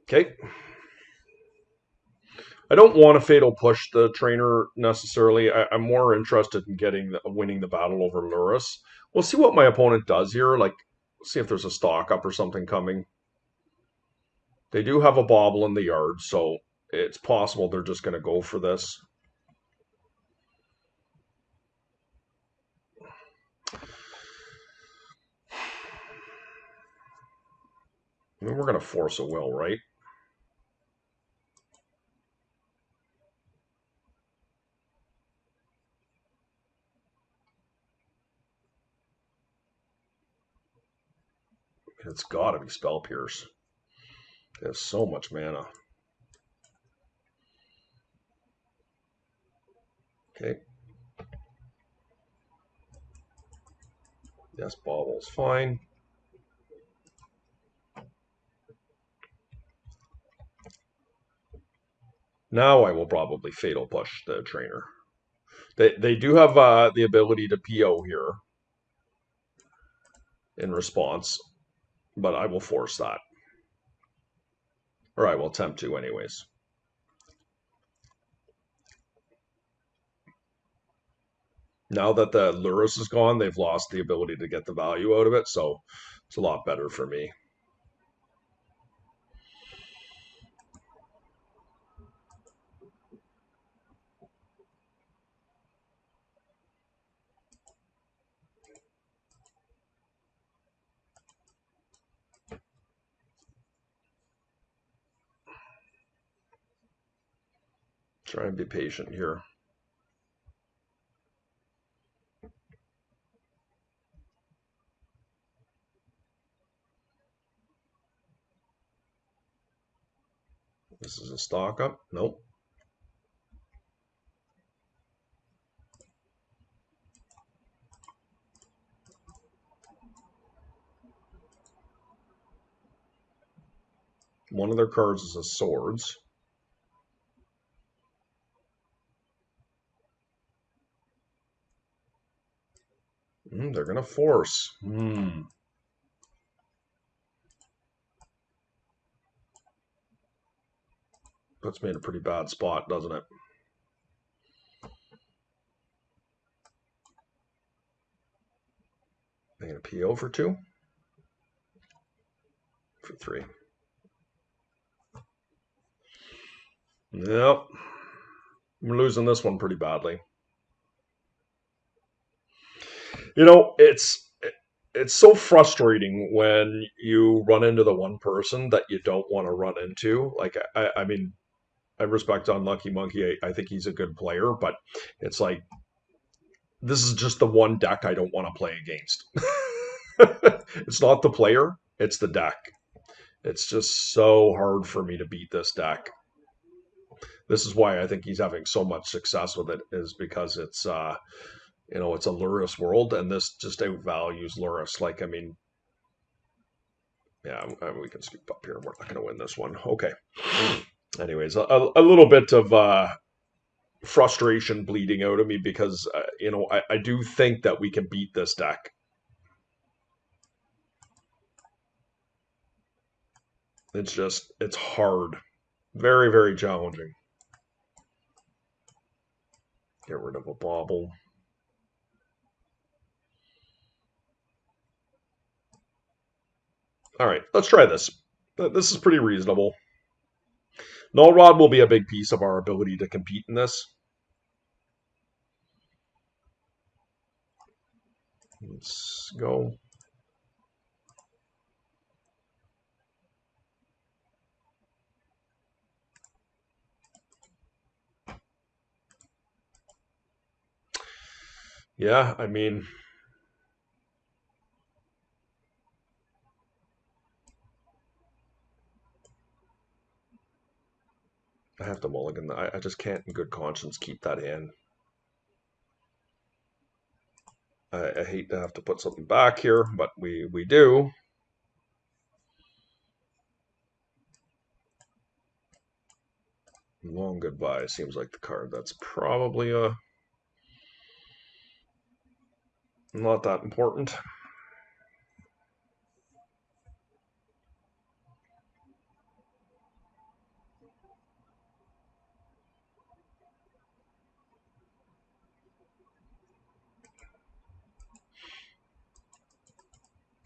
Okay. I don't want to fatal push the trainer necessarily. I'm more interested in winning the battle over Lurrus. We'll see what my opponent does here. Like, see if there's a stock up or something coming. They do have a bobble in the yard, so it's possible they're just going to go for this. I mean, we're going to force a will, right? It's got to be Spell Pierce. There's so much mana. Okay. Yes, bobble's fine. Now I will probably fatal push the trainer. They do have the ability to PO here in response, but I will force that. Or I will attempt to, anyways. Now that the Lurrus is gone, they've lost the ability to get the value out of it, so it's a lot better for me. Try and be patient here. This is a stock up. Nope. One of their cards is a swords. They're going to force. Puts me in a pretty bad spot, doesn't it? I'm going to PO for 2. For 3. Yep. I'm losing this one pretty badly. You know, it's so frustrating when you run into the one person that you don't want to run into. Like, I mean, I respect Unlucky Monkey. I think he's a good player, but it's like this is just the one deck I don't want to play against. It's not the player, it's the deck. It's just so hard for me to beat this deck. This is why I think he's having so much success with it, is because it's it's a Lurrus world, and this just outvalues Lurrus. Like, I mean, yeah, we can scoop up here. We're not going to win this one. Okay. Anyways, a little bit of frustration bleeding out of me because I do think that we can beat this deck. It's hard, very, very challenging. Get rid of a bauble. All right, let's try this. This is pretty reasonable. Null Rod will be a big piece of our ability to compete in this. Let's go. Yeah, I mean, I have to mulligan. I just can't in good conscience keep that in. I hate to have to put something back here, but we do. Long Goodbye seems like the card that's probably not that important.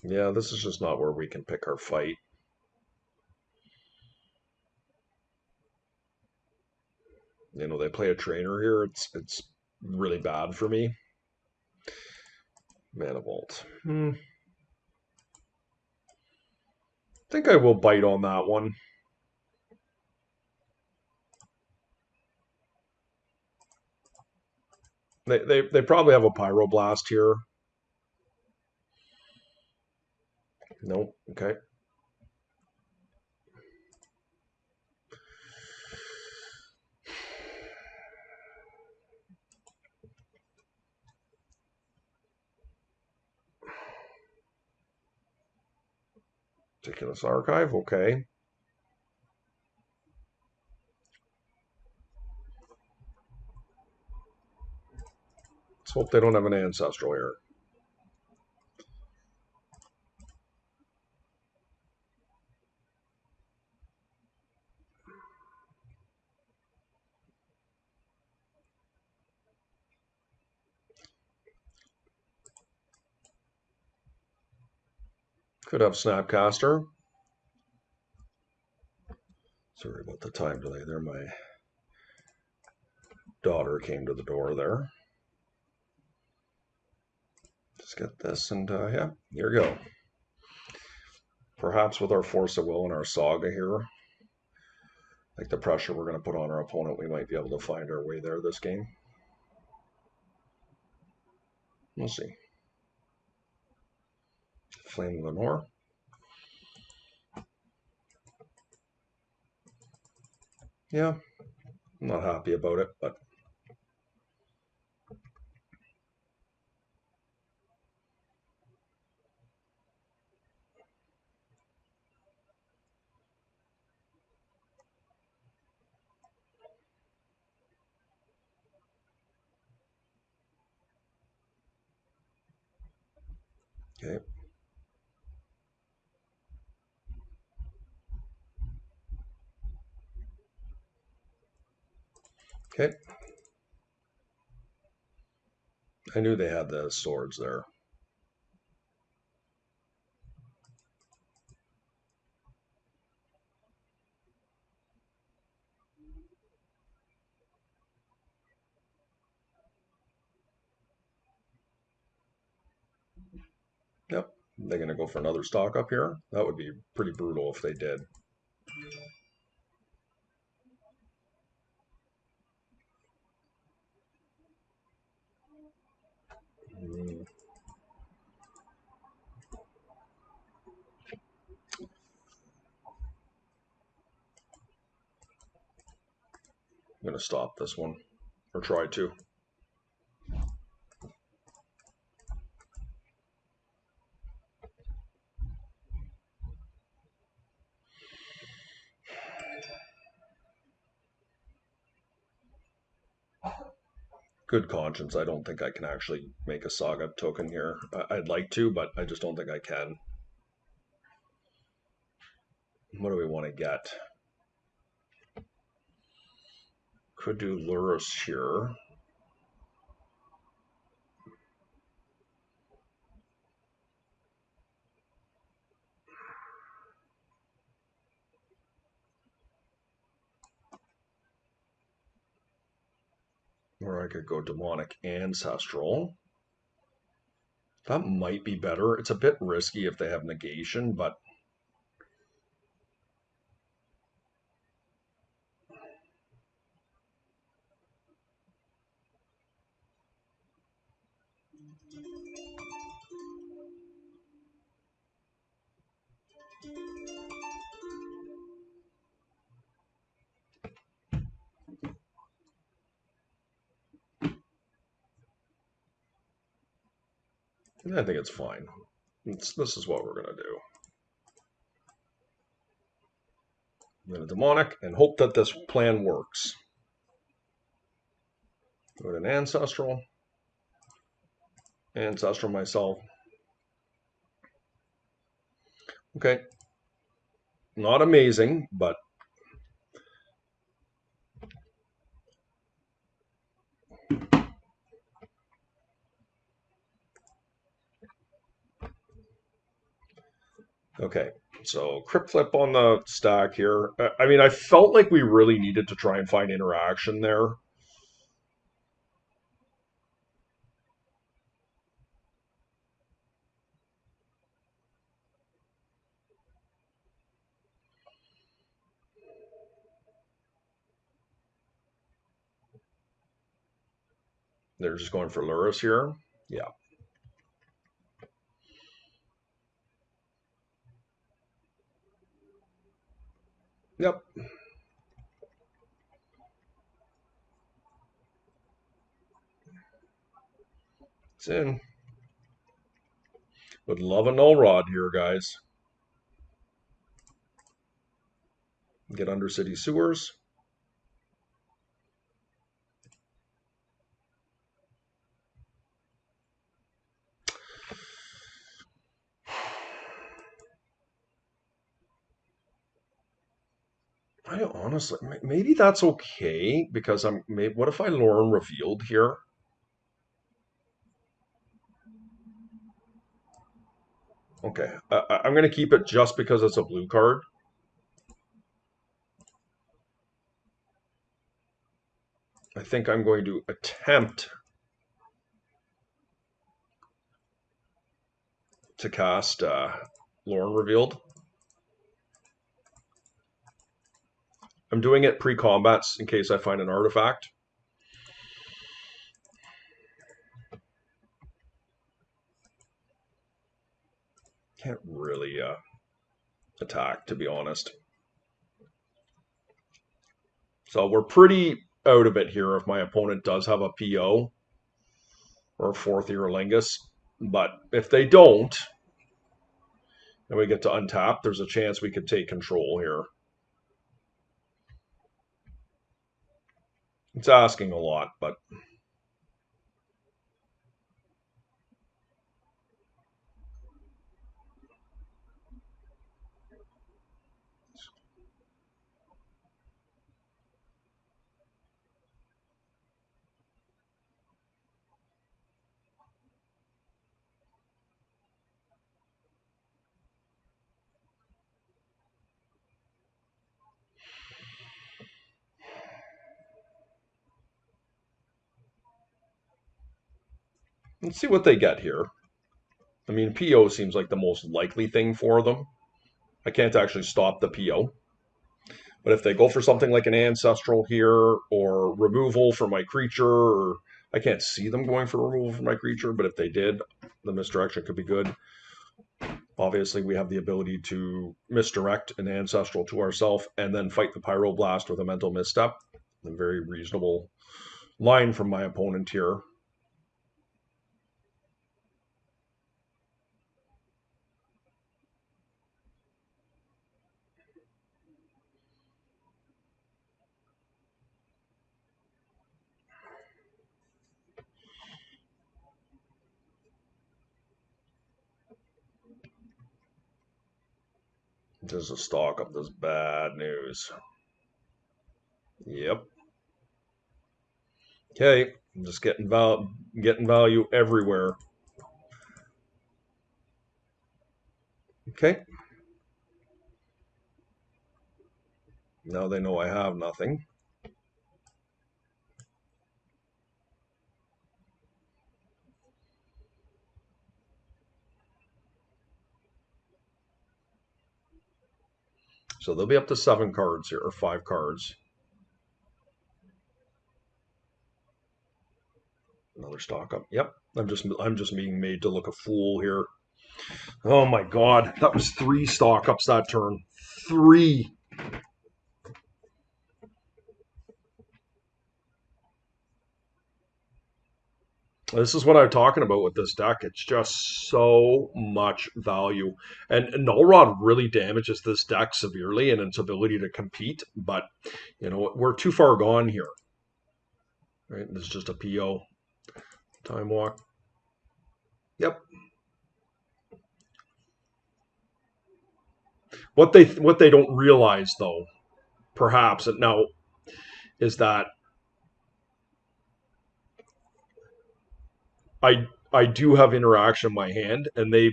Yeah, this is just not where we can pick our fight. They play a trainer here. It's really bad for me. Mana Vault. I think I will bite on that one. They probably have a Pyroblast here. Nope. Okay. Meticulous Archive. Okay. Let's hope they don't have an Ancestral here. Could have Snapcaster. Sorry about the time delay there. My daughter came to the door there. Just get this, and yeah, here we go. Perhaps with our Force of Will and our Saga here, like the pressure we're going to put on our opponent, we might be able to find our way there this game. We'll see. Flame Lenore. Yeah, I'm not happy about it, but okay. Okay. I knew they had the swords there. Yep. They're going to go for another stock up here. That would be pretty brutal if they did. Mm. going to stop this one, or try to. Good conscience, I don't think I can actually make a Saga token here. I'd like to, but I just don't think I can. What do we want to get? Could do Lurrus here. Or I could go Demonic Ancestral. That might be better. It's a bit risky if they have negation, but I think it's fine. This is what we're going to do. I'm going to Demonic and hope that this plan works. Go to an Ancestral. Ancestral myself. Okay. Not amazing, but okay. So Crypt Flip on the stack here. I mean, I felt like we really needed to try and find interaction there. They're just going for Lurrus here. Yeah. Yep. It's in. Would love a null rod here, guys. Get under city sewers. I honestly, maybe that's okay because what if I Lauren revealed here? Okay, I'm going to keep it just because it's a blue card. I think I'm going to attempt to cast Lauren revealed. I'm doing it pre-combats in case I find an artifact. Can't really attack, to be honest. So we're pretty out of it here if my opponent does have a PO or a fourth year Lingus. But if they don't, and we get to untap, there's a chance we could take control here. It's asking a lot, but let's see what they get here. I mean, PO seems like the most likely thing for them. I can't actually stop the PO. But if they go for something like an Ancestral here or removal for my creature, or I can't see them going for removal for my creature, but if they did, the misdirection could be good. Obviously, we have the ability to misdirect an Ancestral to ourselves and then fight the Pyroblast with a mental misstep. A very reasonable line from my opponent here. Just a stock up this bad news. Yep. Okay, I'm just getting value everywhere. Okay. Now they know I have nothing. So they'll be up to 7 cards here, or 5 cards. Another stock up. Yep. I'm just being made to look a fool here. Oh my god. That was 3 stock ups that turn. 3. This is what I'm talking about with this deck. It's just so much value. And Null Rod really damages this deck severely in its ability to compete. But, you know, we're too far gone here. Right? This is just a PO. Time walk. Yep. What they don't realize, though, perhaps, and now, is that I do have interaction in my hand, and they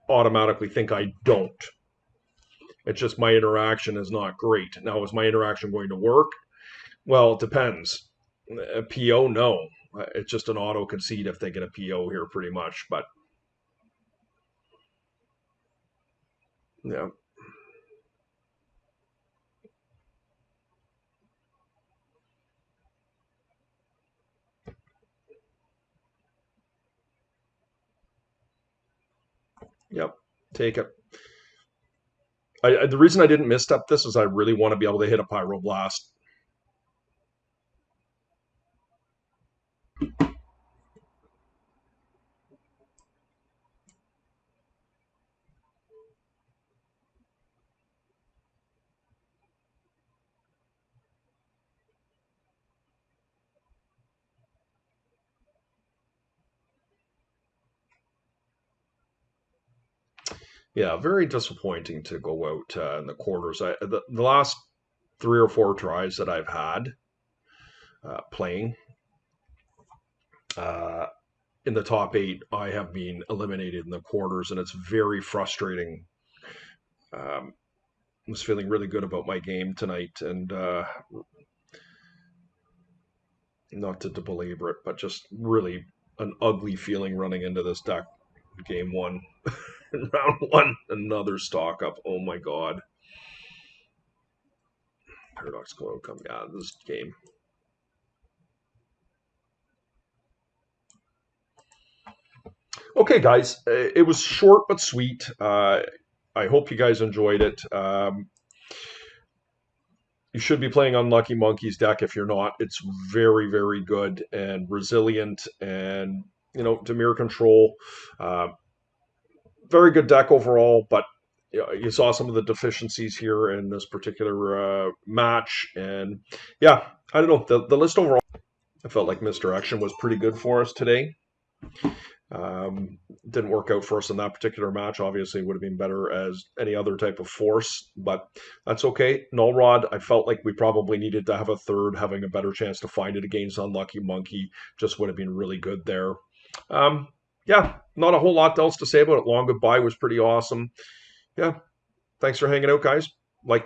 automatically think I don't. It's just my interaction is not great. Now, is my interaction going to work? Well, it depends. A PO, no. It's just an auto concede if they get a PO here, pretty much. But yeah, yep, take it. The reason I didn't misstep this is I really want to be able to hit a Pyroblast. Yeah, very disappointing to go out in the quarters. The last 3 or 4 tries that I've had playing uh, in the top 8, I have been eliminated in the quarters, and it's very frustrating. I was feeling really good about my game tonight, and not to belabor it, but just really an ugly feeling running into this deck. Game 1, round 1, another stock up. Oh my god. Paradoxical outcome. Yeah, this game. Okay, guys, it was short but sweet. I hope you guys enjoyed it. You should be playing Unlucky Monkey's deck. If you're not, it's very, very good and resilient, and Dimir control. Uh, very good deck overall, but you saw some of the deficiencies here in this particular match, and yeah, I don't know, the list overall. I felt like Misdirection was pretty good for us today. Didn't work out for us in that particular match. Obviously, it would have been better as any other type of force, but that's okay. Null Rod, I felt like we probably needed to have a third, having a better chance to find it against Unlucky Monkey. Just would have been really good there. Um, yeah, not a whole lot else to say about it. Long Goodbye was pretty awesome. Yeah, thanks for hanging out, guys. Like,